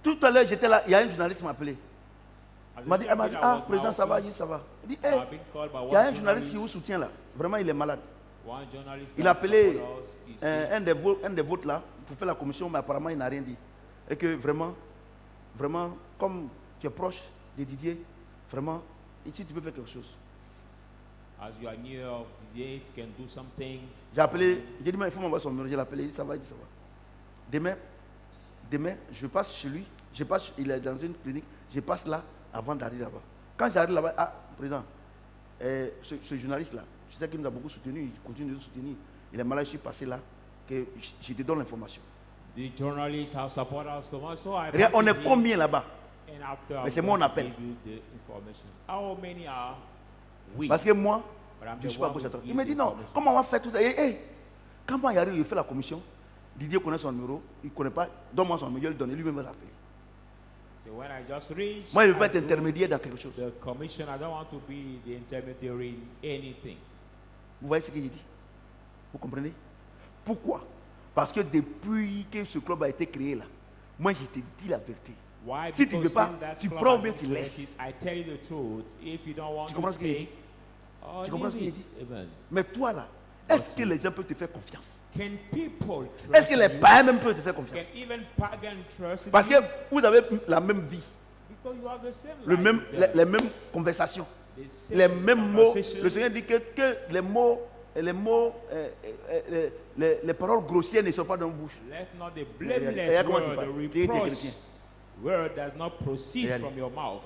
Tout à l'heure, j'étais là, il y a un journaliste qui m'a appelé. As Elle m'a dit, I ah, was président, ça va, now, je dis, ça va. Il dit, I've been called by il y a un one journaliste qui vous soutient là. Vraiment, il est malade. One journalist Il a that appelé support us, he un des vôtres là pour faire la commission, mais apparemment, il n'a rien dit. Et que vraiment, comme tu es proche de Didier, vraiment, ici, tu peux faire quelque chose. as you are near of Didier, if you can do something. J'ai appelé, j'ai dit, mais il faut m'envoyer son numéro. Je l'ai appelé, il dit, ça va, il dit, ça va. Demain, je passe chez lui, il est dans une clinique, je passe là avant d'arriver là-bas. Quand j'arrive là-bas, ah, président, ce journaliste-là, je sais qu'il nous a beaucoup soutenu, il continue de nous soutenir. Il est malade, je suis passé là, que je te donne l'information. The journalists have supported us so much, so I Regarde, on passed est him, combien là-bas? and after Mais I'm c'est going mon to appel. give you the information. How many are we? Parce que moi, But I'm je ne the suis pas à one gauche who à droite. gives Il me the dit non, information. comment on va faire tout ça? Quand moi j'arrive, il fait la commission. Didier connaît son numéro, il ne connaît pas. Donne-moi son numéro, il le donne, lui-même va l'appeler. So when I just reach, Moi, je ne veux pas I être do intermédiaire dans quelque chose. the commission. I don't want to be the intermediary in anything. Vous voyez ce que j'ai dit? Vous comprenez? Pourquoi? Parce que depuis que ce club a été créé là, moi je te dis la vérité. Why? Si tu ne veux Because pas, since that tu club prends ou has bien been tu laisses. created, I tell you the truth. If you don't want Tu to comprends ce que j'ai take, dit? oh, Tu comprends ce que leave j'ai it. dit? Amen. Mais toi là, est-ce que les gens peuvent te faire confiance? Can people Est-ce trust que les you? païens même peuvent te faire confiance? Can even pagan trust Parce que you? vous avez la même vie, Because you have the same le life même, with them. les mêmes conversations, The same les mêmes mots. conversation. Le Seigneur dit que les paroles grossières ne sont pas dans vos bouches. Let not the Regarde blameless comment tu word, parles. the Tu es reproach chrétien. word does not proceed Regarde. from your mouth.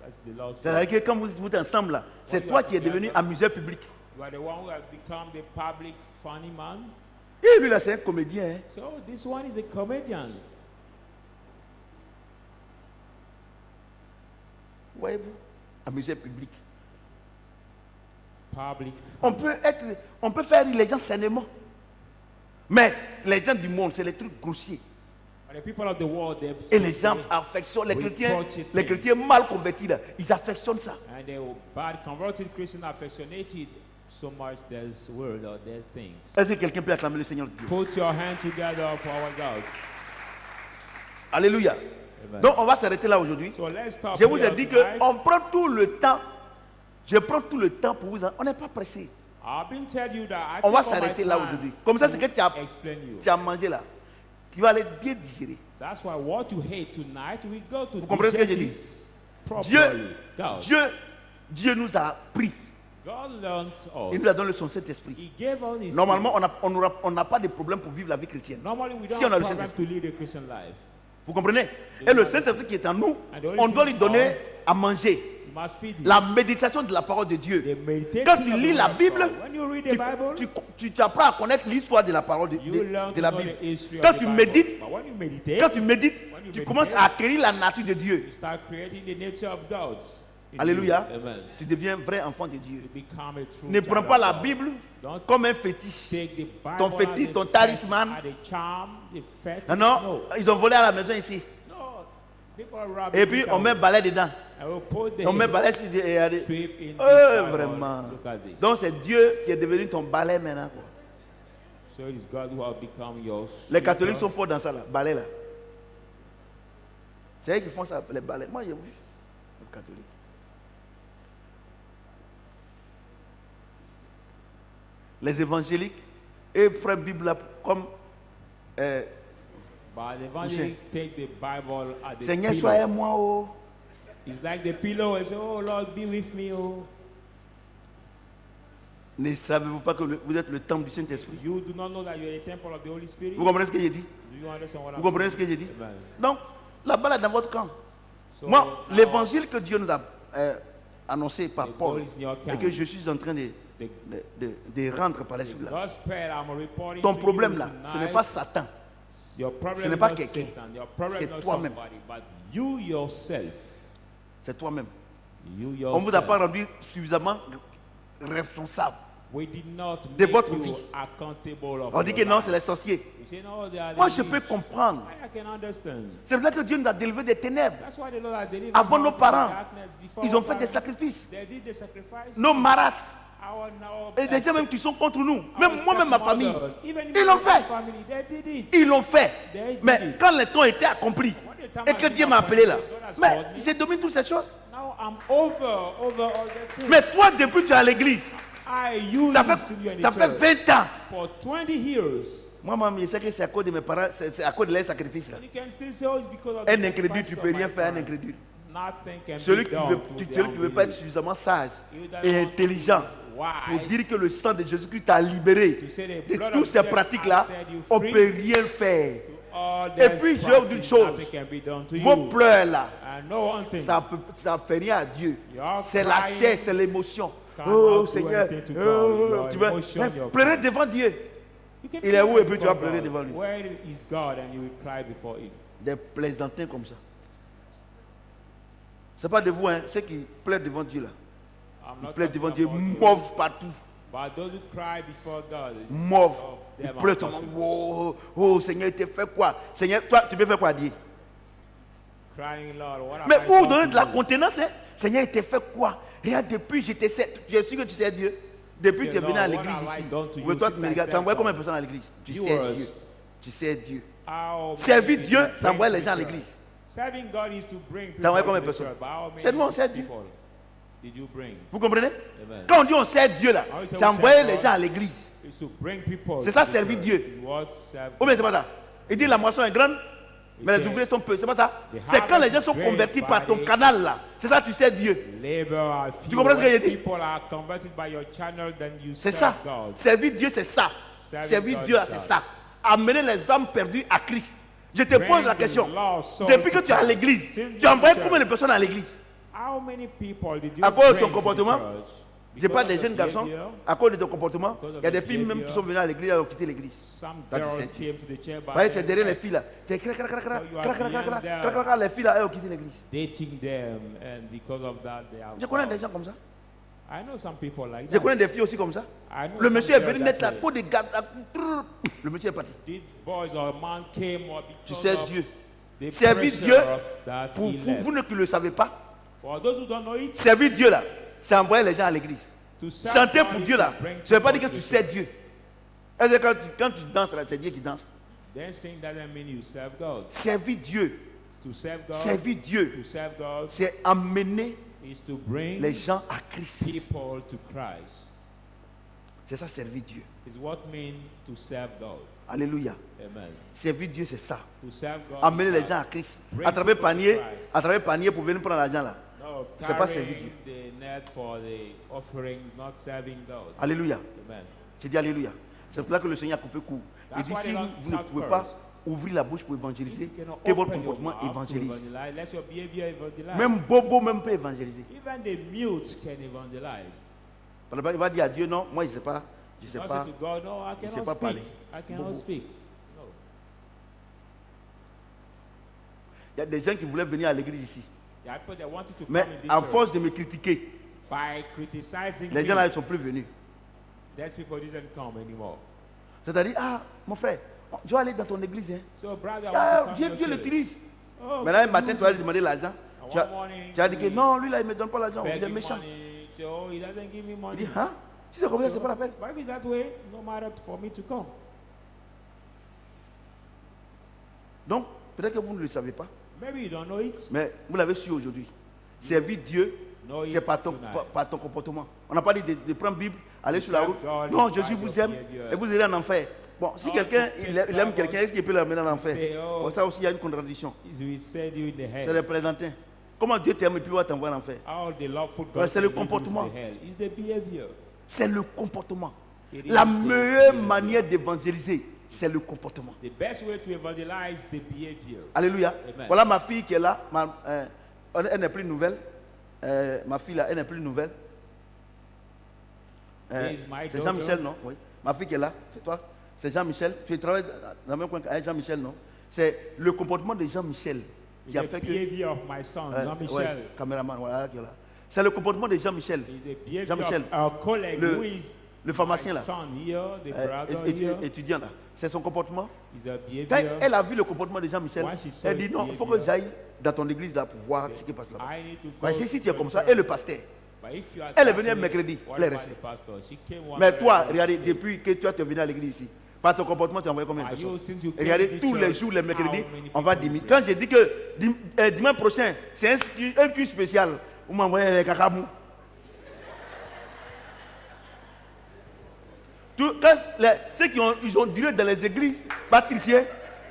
That's the Lord said. C'est-à-dire que quand vous êtes ensemble là, c'est When you toi are qui es devenu together, amuseur public. You are the one who has become the public funny man. Et lui là, c'est un comédien. Hein. So this one is a comedian. Voyez-vous? Amuseur public. Public. On peut faire rire les gens sainement. Mais les gens du monde, c'est les trucs grossiers. But the people of the world, they Et les gens affectionnent, les chrétiens mal convertis là, ils affectionnent ça. and the bad converted Christian affectionated so much there's word or there's things. Est-ce que quelqu'un peut acclamer le Seigneur Dieu? Put your hand together for our God. Alléluia. Amen. Donc on va s'arrêter là aujourd'hui. So let's stop Je vous ai here dit tonight. qu'on prend tout le temps. Je prends tout le temps pour vous. On n'est pas pressé. I've been telling you that I On va take all my s'arrêter là time aujourd'hui. Comme ça, c'est que to explain you. tu as mangé là. Tu vas aller bien digérer. That's why what you hate tonight, we go to Vous comprenez ce que j'ai dit? digest this properly. Dieu nous a pris. God learns Il us. nous a donné son Saint-Esprit. He gave us His Normalement, on n'a pas de problème pour vivre la vie chrétienne. Spirit. Normally, we don't Si on a have le problem Saint-Esprit. to lead a Christian life. Vous comprenez? Et le Saint-Esprit qui est en nous, on doit lui donner à manger. You must feed Him. La méditation de la parole de Dieu. The meditation Quand tu of lis the la word of Bible, God. When you read the Bible, tu apprends à connaître l'histoire de la parole de you learn to la know Bible. the history Quand of the tu Bible. médites, But when you meditate, Quand tu médites, when you tu meditate, commences à acquérir la nature de Dieu. you start creating the nature of God. in Alléluia. you. Amen. Tu deviens vrai enfant de Dieu. You become a true Ne child prends of pas la God. Bible Don't comme un fétiche. take the Bible Ton fétiche, as ton a talisman. fetish, as a charm, the fetish. Non, non, ils ont volé à la maison ici. No. People rob Et it puis this on met hour. balai dedans. I will put the On met balai sur et regardez. sweep in this Oh, Bible. vraiment. Look at this. Donc c'est Dieu qui est devenu ton balai maintenant. quoi. So it is God who has become your Les catholiques sweeper. sont forts dans ça là, balai là. C'est eux qui font ça, les balais. Moi j'ai vu les catholiques. Les évangéliques, eux prennent la Bible là comme But the evangelists take the Bible at the Seigneur, pillow. sois avec moi. Oh. It's like the pillow and say, oh Lord, be with me. Oh. Ne savez-vous pas que vous êtes le temple du Saint-Esprit? You do not know that you are a temple of the Holy Spirit? Vous comprenez ce que j'ai dit? Do you understand what Vous I'm comprenez ce saying? que j'ai dit? Amen. Donc, la balle est dans votre camp. So, Moi, l'évangile que Dieu nous a annoncé par the Paul, goal is in your et camp. que je suis en train de rendre par l'Esprit The là. gospel I'm reporting Ton to problème you là, ce tonight, n'est pas Satan. your problem ce n'est is pas not quelqu'un. Satan, your problem C'est is not toi-même. somebody, but you yourself. C'est toi-même. You On ne vous a pas yourself. rendu suffisamment responsable. We did not de make votre you vie. accountable of On dit your que non, life. c'est les sorciers. You say, no, they are the Moi, je peux witch. comprendre. I can understand. C'est pour ça que Dieu nous a délivrés des ténèbres. That's why the Lord has delivered Avant us nos from parents, darkness. Before ils ont our fait des parents, sacrifices. They did the sacrifice. Nos marâtres. Our Et des gens même qui sont contre nous. our Même moi-même, ma famille. stepmothers, even Ils l'ont my fait. family, they did it. Ils l'ont fait. They did Mais it. quand le temps était accompli When the time et has que been Dieu m'a appelé là, appointed, God has mais called me. il se domine toutes ces choses. Now I'm over all these things. Mais toi, depuis que tu es à l'église, You ça used to be in fait, ça the fait church 20 ans. for 20 years. Moi, maman, je sais que c'est à cause de mes parents, c'est à cause de leurs sacrifices là. And you can still say, oh, it's because of Un the incrédule, sacrifice tu of peux my rien faire à un parents. incrédule. Nothing can Celui be qui done veut, to the celui qui veut pas être unbelief. suffisamment sage You that et want to intelligent be pour wise, dire que le sang de Jésus-Christ t'a libéré to say the de blood toutes of ces Jesus pratiques-là, has set you on free. ne peut rien faire. All Et these puis, je vais vous dire une practice, chose. nothing can be done to Vos you. pleurs là, I know one thing. ça ne fait rien à Dieu. Your C'est la crying chair, c'est l'émotion. cannot Oh do Seigneur, anything to God. Your tu vas emotion, your pleurer cry. devant Dieu. You can Il est cry où et puis tu vas before pleurer God. devant lui. Where is God and you will cry before him. Des plaisantins comme ça. Ce n'est pas de vous, hein, ceux qui pleurent devant Dieu là. I'm Ils not pleurent talking devant Dieu, about you. mauve partout. But those who cry before God, Mauve. of Ils them pleurent I'm tout le talking- monde. Oh Seigneur, il t'a fait quoi? Seigneur, toi, tu peux faire quoi dire? crying, Lord, what have Mais I pour vous done donner to de la you? contenance, hein, Seigneur, il t'a fait quoi? Regarde, depuis je te sais, je suis que tu sais Dieu. Depuis que tu es venu à Lord, what l'église have I ici. done to Mais you toi, tu since me I regardes. Tu served envoies combien de God? personnes à l'église? Tu You sais was- Dieu. Tu sais Dieu. How Servir many Dieu, people ça envoie bring les gens à people? l'église. Serving God is to bring people T'as envoyé to combien the de personnes? church, but how many C'est nous, on sert Dieu. people did you bring? Vous comprenez? Amen. Quand on dit on sert Dieu là, Ah oui, c'est c'est où envoyer sert les God? gens à l'église. It's to bring people C'est to ça, the servir church. Dieu. What serve Ou bien God? c'est pas ça. Il dit la moisson est grande, mais les said, ouvriers sont peu. C'est pas ça. the C'est quand les harvest gens is sont great, convertis but par ton the- canal là. C'est ça, tu sais Dieu. Labor are few. Tu comprends ce que j'ai When dit? people are converted by your channel, then you C'est serve ça. God. Servir Dieu, c'est ça. Serving Servir God Dieu là, is c'est that. ça. Amener les âmes perdues à Christ. Je te Bring pose la the question. lost soul Depuis que to tu es à Christ. l'église, Since tu as you envoyé serve. combien de personnes à l'église? How many people did you À cause de bring ton to the comportement? church? Je Because parle of des the jeunes garçons. behavior, À cause de ton comportement, Because of il y a the des filles même behavior. qui sont venues à l'église et ont quitté l'église. Some Quand tu girls sais Dieu. came to the church, but Voyez, tu es then derrière les filles là. Tu es So you are beyond les filles là, elles ont quitté l'église. dating them, and because of that, they are. Je connais des gens comme ça. I know some people like Je that. connais des filles aussi comme ça. I know Le some monsieur est girls venu that mettre la way. peau de gars. Le monsieur est parti. These boys or man came or Tu because sais of Dieu. the Servir pressure Dieu, of that Pour he left. vous ne qui ne le savez pas, For those who don't know it, servir Dieu là, c'est envoyer les gens à l'église. to serve Chanter God pour is Dieu to là, bring ça ne veut pas dire people que tu to sais church. Dieu. Est-ce que quand tu danses là, c'est Dieu qui danse. Dancing doesn't mean you serve God. Servir Dieu, To serve God, servir Dieu, to serve God c'est amener is to bring les gens à Christ. people to Christ. C'est ça, servir Dieu. Is what means to serve God. Alléluia. Amen. Servir Dieu, c'est ça. To serve God. Amener is les that. gens à Christ. Bring À travers people to panier, Christ. à travers panier pour venir prendre l'argent là. No, C'est pas servir carrying Dieu. the net for the offering, not serving God. Alléluia. Amen. J'ai dit Alléluia. C'est pour ça que le Seigneur a coupé court. Il That's dit why si the vous, Lord vous ne shout pouvez pas first. ouvrir la bouche pour évangéliser, You cannot que votre open your comportement mouth to évangélise. evangelize. Let your behavior evangelize. Même Bobo même peut évangéliser. Even the mute can evangelize. Par exemple, il va dire à Dieu non, moi je ne sais pas. Je sais Not pas. say to God, no, I il sait cannot pas speak. parler. I cannot Bobo. speak. No. Il y a des gens qui voulaient venir à l'église ici. There are people that wanted to Mais come in this à church. force de me critiquer, By criticizing les gens là me, ne sont plus venus. those people didn't come anymore. C'est-à-dire, ah, mon frère, je vais aller dans ton église. Hein. So, brother, I Ah, want to Dieu, come Dieu to your church. l'utilise. Oh, Maintenant, un God matin, use tu vas you. lui demander l'argent. And Tu as, one morning, tu as dit que he non, lui là, il ne me donne pas l'argent. Il beg est you méchant. money. So, oh, he doesn't give me Il money. dit, hein? Si c'est comme ça, c'est pas la peine. Why be that way? No matter for me to come. Donc, peut-être que vous ne le savez pas, Maybe you don't know it. mais vous l'avez su aujourd'hui. Servir Dieu, Know c'est it par ton, tonight. par ton comportement. On n'a pas dit de prendre Bible, aller sur la serve route. God Non, is Jésus by vous your aime behavior. et vous irez en enfer. Bon, si Non, quelqu'un to il take aime that quelqu'un, one. est-ce qu'il peut l'amener en enfer? Say, oh. Bon, ça aussi, il y a une contradiction. He will send you in the C'est hell. les présentants. Comment Dieu t'aime et puis il va t'envoyer en enfer? All the lawful Ouais, God c'est le can lead you to comportement. the hell. It's the behavior. c'est le comportement. It is La the meilleure behavior. manière d'évangéliser, c'est le comportement. The best way to evangelize the behavior. Alléluia. Amen. Voilà ma fille qui est là. Elle n'est plus nouvelle. Ma fille là, elle n'est plus nouvelle. This is my C'est daughter. Jean-Michel, non? Oui. Ma fille qui est là, c'est toi. C'est Jean-Michel. Tu travailles dans le même coin avec Jean-Michel, non? C'est le comportement de Jean-Michel qui a The fait que. behavior of my son, Jean-Michel. Ouais, caméraman, voilà, qui est là. C'est le comportement de Jean-Michel. Is the behavior Jean-Michel. of our colleague Le- who is Le pharmacien my là. son here, the brother here. Étudiant là. C'est son comportement. Is a Quand behavior. elle a vu le comportement de Jean-Michel, When she saw elle dit the non, il faut que behavior, j'aille dans ton église là pour voir ce qui passe là-bas. I need to go Parce que si tu es to comme the ça, church. et le pasteur. But if you are Elle est venue un Catholic, mercredi, what elle est about restée. the pastor? She came one Mais toi, Friday. regardez, depuis que tu es venu à l'église ici, par ton comportement, tu as envoyé combien de Are you, personnes? since you came Regardez, to tous les church, jours, les mercredis, how many on va people diminuer. you Quand j'ai dit que dimanche prochain, c'est un culte spécial, vous m'envoyez les cacamous. Ceux qui ils ont duré dans les églises patriciennes,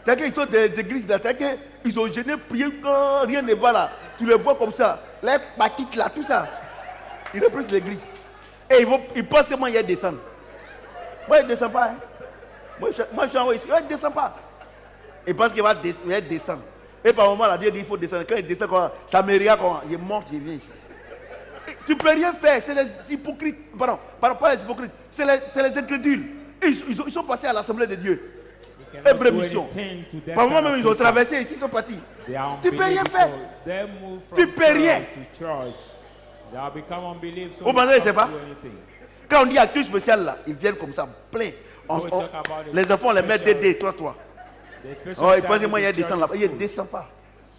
c'est-à-dire qu'ils sont dans les églises, c'est-à-dire qu'ils ont gêné, prié, quand rien ne va là. Tu les vois comme ça, les paquites là, tout ça. Ils représentent l'église. Et ils pensent que moi, il descend. Moi, il ne descend pas. Hein. Moi, je suis en haut ici. Il ne descend pas. Ils pensent qu'il va descendre. Et par moment, là, Dieu dit qu'il faut descendre. Quand il descend, ça me regarde, il est mort, je viens ici. Tu ne peux rien faire, c'est les hypocrites. Pardon, pas les hypocrites, c'est les incrédules. Ils sont passés à l'Assemblée de Dieu. You cannot Vraie do mission. anything to them Par moment kind même, of ils ont people. traversé ici, ils sont partis. They are Tu ne peux rien unbelievers. faire. They move from Tu peux rien. church to church. They have become unbelievers. So Au they Bandé, can't c'est pas. do anything. Quand on dit accueil spécial là, ils viennent comme ça, plein. Les enfants, on les met DD, 3-3. The special Oh, ils pensent que service moi, il in descend church là-bas. is Il ne full. descend pas.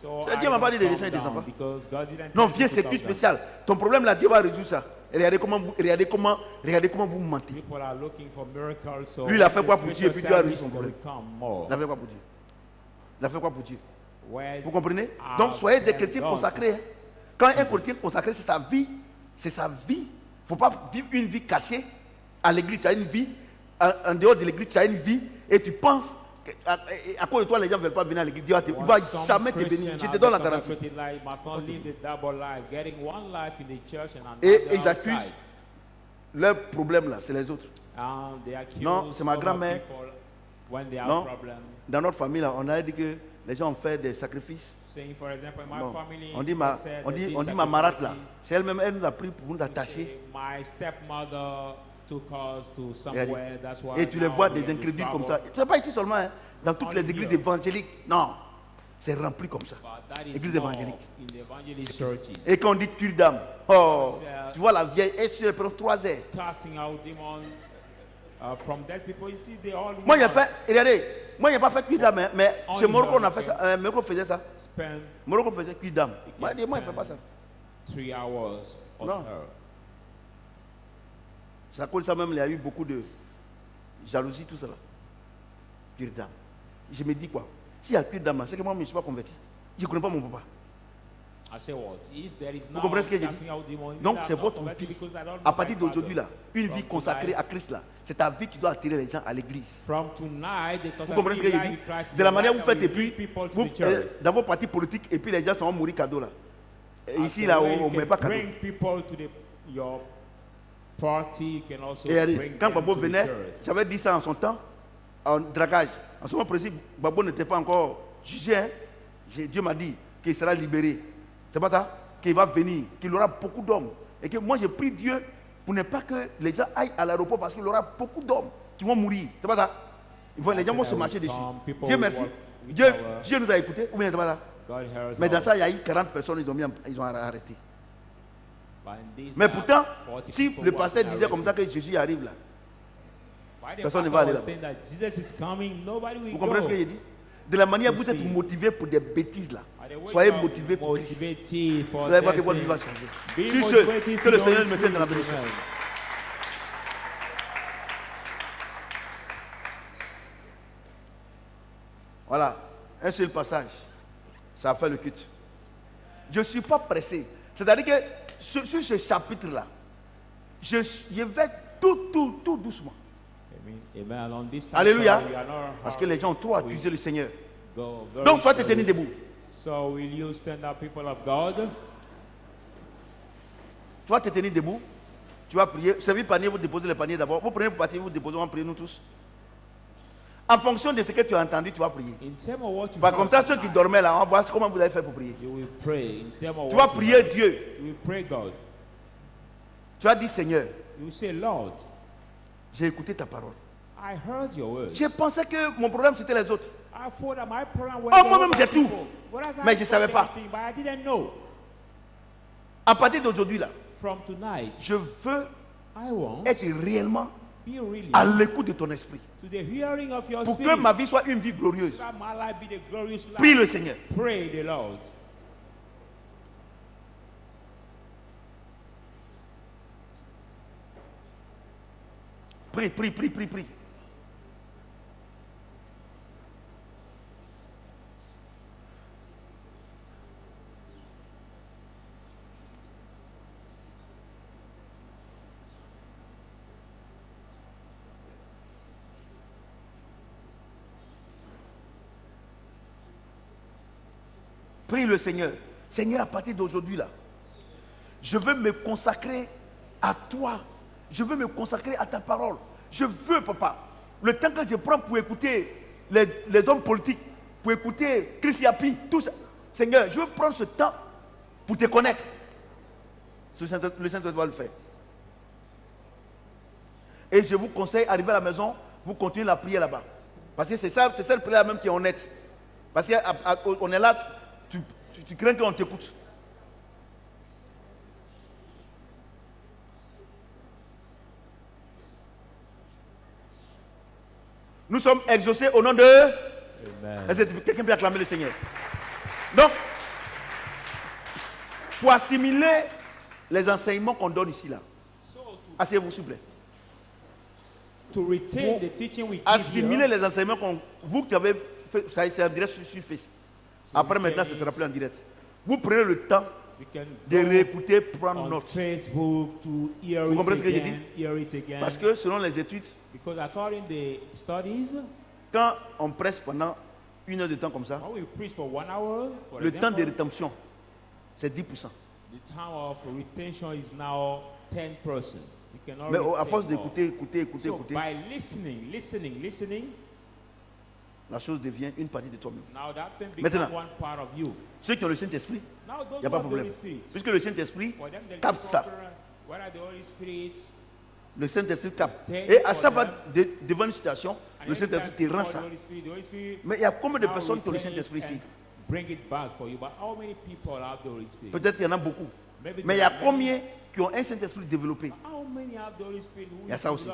So Ça, I Dieu m'a pas dit de don't descendre, il come descend down pas. because God didn't Non, tell viens, me to c'est come plus down. spécial. Ton problème là, Dieu va résoudre ça. Et regardez comment vous mentez. People are looking for miracles. So Lui, il a fait when quoi the pour Dieu, et puis special Dieu a réussi service, son they problème. will come more. Il a fait quoi pour Dieu? Il a fait quoi pour Dieu? When Vous comprenez? our Donc soyez des friends chrétiens gone. consacrés. Hein. Quand un chrétien consacré, c'est sa vie. C'est sa vie. Il ne faut pas vivre une vie cachée. À l'église, tu as une vie. En dehors de l'église, tu as une vie. Et tu penses à cause de toi, les gens ne veulent pas venir à l'église. Dieu ne va Some jamais te Christian bénir. Je te has donne la become a garantie. Christian life, must not live the double life, getting one life in the church and Et another ils accusent outside. leur problème là, c'est les autres. And they accuse Non, c'est ma other grand-mère. people when they have Non. problem. Dans notre famille là, on a dit que les gens ont fait des sacrifices. Saying, for example, in my Non. family, On dit ma, they said on that dit, these on dit ma marate là. sacrifices, C'est elle-même, elle nous a pris pour nous attacher. say, my stepmother took us to Regardez. somewhere. That's why Et tu les now vois we des are in incrédules comme trouble. ça. Ce n'est pas ici seulement, hein. Dans toutes On les dit églises here. évangéliques. Non, c'est rempli comme ça. But that is Église more évangélique. in the evangelist churches. Et quand on dit tuer d'âme, oh, Yeah. tu vois la vieille, elle se prend 3 heures. Casting out demons from dead people. You see, they all Moi, j'ai fait, regardez, moi, j'ai pas fait cuire d'âme, hein, mais On chez y Morocco, va, on a fait ok. ça. Morocco faisait ça. spend Morocco faisait cuire d'âme. Moi, can moi, il ne fait pas ça. 3 hours on Non. earth. C'est à cause de ça même, il y a eu beaucoup de jalousie, tout ça là. Cuire d'âme. Je me dis quoi? S'il y a cuire d'âme, là, c'est que moi, je ne suis pas converti. Je ne connais pas mon papa. I say what? If there is no comprenez ce que j'ai dit? casting out demons, Donc, I'm c'est not votre converted vie. because I don't know À my partir d'aujourd'hui, là, father. une From vie consacrée tonight- à Christ, là, c'est ta vie qui doit attirer les gens à l'église. From tonight, the Vous comprenez ce que je dis? De la manière où vous faites, et puis, vous, church. dans vos partis politiques, et puis les gens sont mourir cadeau là. Et As ici, the là, way on you ne met can pas cadeau. bring people to your party, you can also Et regardez, bring quand them Babo to the venait, church. j'avais dit ça en son temps, en dragage. En ce moment précis, Babo n'était pas encore jugé. Hein. Dieu m'a dit qu'il sera libéré. C'est pas ça? Qu'il va venir, qu'il aura beaucoup d'hommes. Et que moi, j'ai pris Dieu pour ne pas que les gens aillent à l'aéroport parce qu'il aura beaucoup d'hommes qui vont mourir. C'est pas ça? Les gens vont se marcher dessus. Dieu merci. Dieu nous a écoutés. Ou bien c'est pas ça? God hears Mais dans all. ça, il y a eu 40 personnes, ils ont arrêté. But in this Mais time, pourtant, 40 si people le were pasteur disait comme ça arrested. que Jésus arrive là, Why the personne ne pastor va aller was là-bas. saying that Jesus is coming, nobody will vous comprenez go. ce que j'ai dit? De la manière où vous êtes Aussi. motivés pour des bêtises là, And the way soyez you are motivés pour Christ. motivated for Vous allez voir que testing. votre vie va changer. Be Sur ce, motivated que le to Seigneur God's me tienne dans la will. bénédiction. Amen. Voilà, un seul passage, ça a fait le culte. Je ne suis pas pressé. C'est-à-dire que sur ce chapitre-là, je vais tout doucement. Amen. Amen. And on this time, Alléluia. we are not Parce que les gens ont trop hurried. accusé le Seigneur. Go very Donc, toi, tu es slowly. tenu debout. So will you stand up, people of God? Toi, tu es tenu debout. Tu vas prier. Servir panier, vous déposez le panier d'abord. Vous prenez pour partir, vous déposez, on va prier nous tous. En fonction de ce que tu as entendu, tu vas prier. Pas comme ça, ceux qui dormaient là, on va voir comment vous allez faire pour prier. Tu vas prier Dieu. Tu vas dire Seigneur, j'ai écouté ta parole. J'ai pensé que mon problème c'était les autres. Moi-même j'ai tout. Mais je ne savais pas. À partir d'aujourd'hui là, je veux être réellement à l'écoute de ton esprit. Pour que ma vie soit une vie glorieuse. Prie le Seigneur. Prie. Prie le Seigneur. Seigneur, à partir d'aujourd'hui là, je veux me consacrer à toi. Je veux me consacrer à ta parole. Je veux, papa, le temps que je prends pour écouter les hommes politiques, pour écouter Chris Yapi, tout ça. Seigneur, je veux prendre ce temps pour te connaître. Le Saint-Esprit doit le faire. Et je vous conseille, arriver à la maison, vous continuez la prière là-bas. Parce que c'est ça le prière même qui est honnête. Parce qu'on est là, tu crains qu'on t'écoute. Nous sommes exaucés au nom de... Est-ce que quelqu'un peut acclamer le Seigneur? Donc, pour assimiler les enseignements qu'on donne ici, là, asseyez-vous s'il vous plaît. Pour assimiler les enseignements vous qui avez fait, ça c'est en direct sur Facebook. Après maintenant, ce ne sera plus en direct. Vous prenez le temps de réécouter, prendre note. Vous comprenez ce que j'ai dit? Parce que selon les études, quand on presse pendant 1 heure de temps comme ça, le temps de rétention, c'est 10%. Mais à force d'écouter, la chose devient une partie de toi-même. Maintenant, ceux qui ont le Saint-Esprit, il n'y a pas de problème. Puisque le Saint-Esprit capte ça. Le Saint-Esprit capte. Et à ça va devant une situation, le Saint-Esprit te rend ça. Mais il y a combien de personnes qui ont le Saint-Esprit ici? Peut-être qu'il y en a beaucoup. Mais il y a combien qui ont un Saint-Esprit développé? Il y a ça aussi.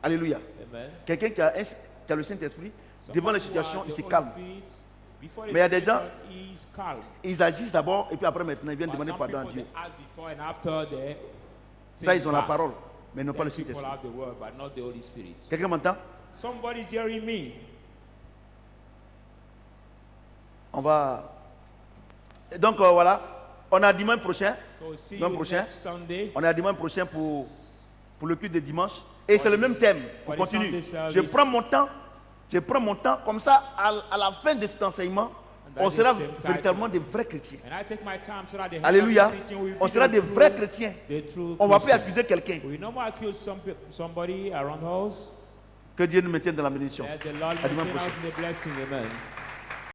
Alléluia. Quelqu'un qui a le Saint-Esprit, devant la situation, il se calme. Mais il y a des gens, ils agissent d'abord et puis après maintenant, ils viennent demander pardon à Dieu. Ça, ils ont la parole, mais ils n'ont pas le Saint-Esprit. Quelqu'un m'entend? On va... Donc voilà, on a dimanche prochain. On a dimanche prochain pour le culte de dimanche. Et c'est le même thème. On continue. Je prends mon temps. Comme ça, à la fin de cet enseignement, on sera véritablement des vrais chrétiens. Alléluia. On sera des vrais chrétiens. On ne va plus accuser quelqu'un. Que Dieu nous maintienne dans la bénédiction. À dimanche prochain.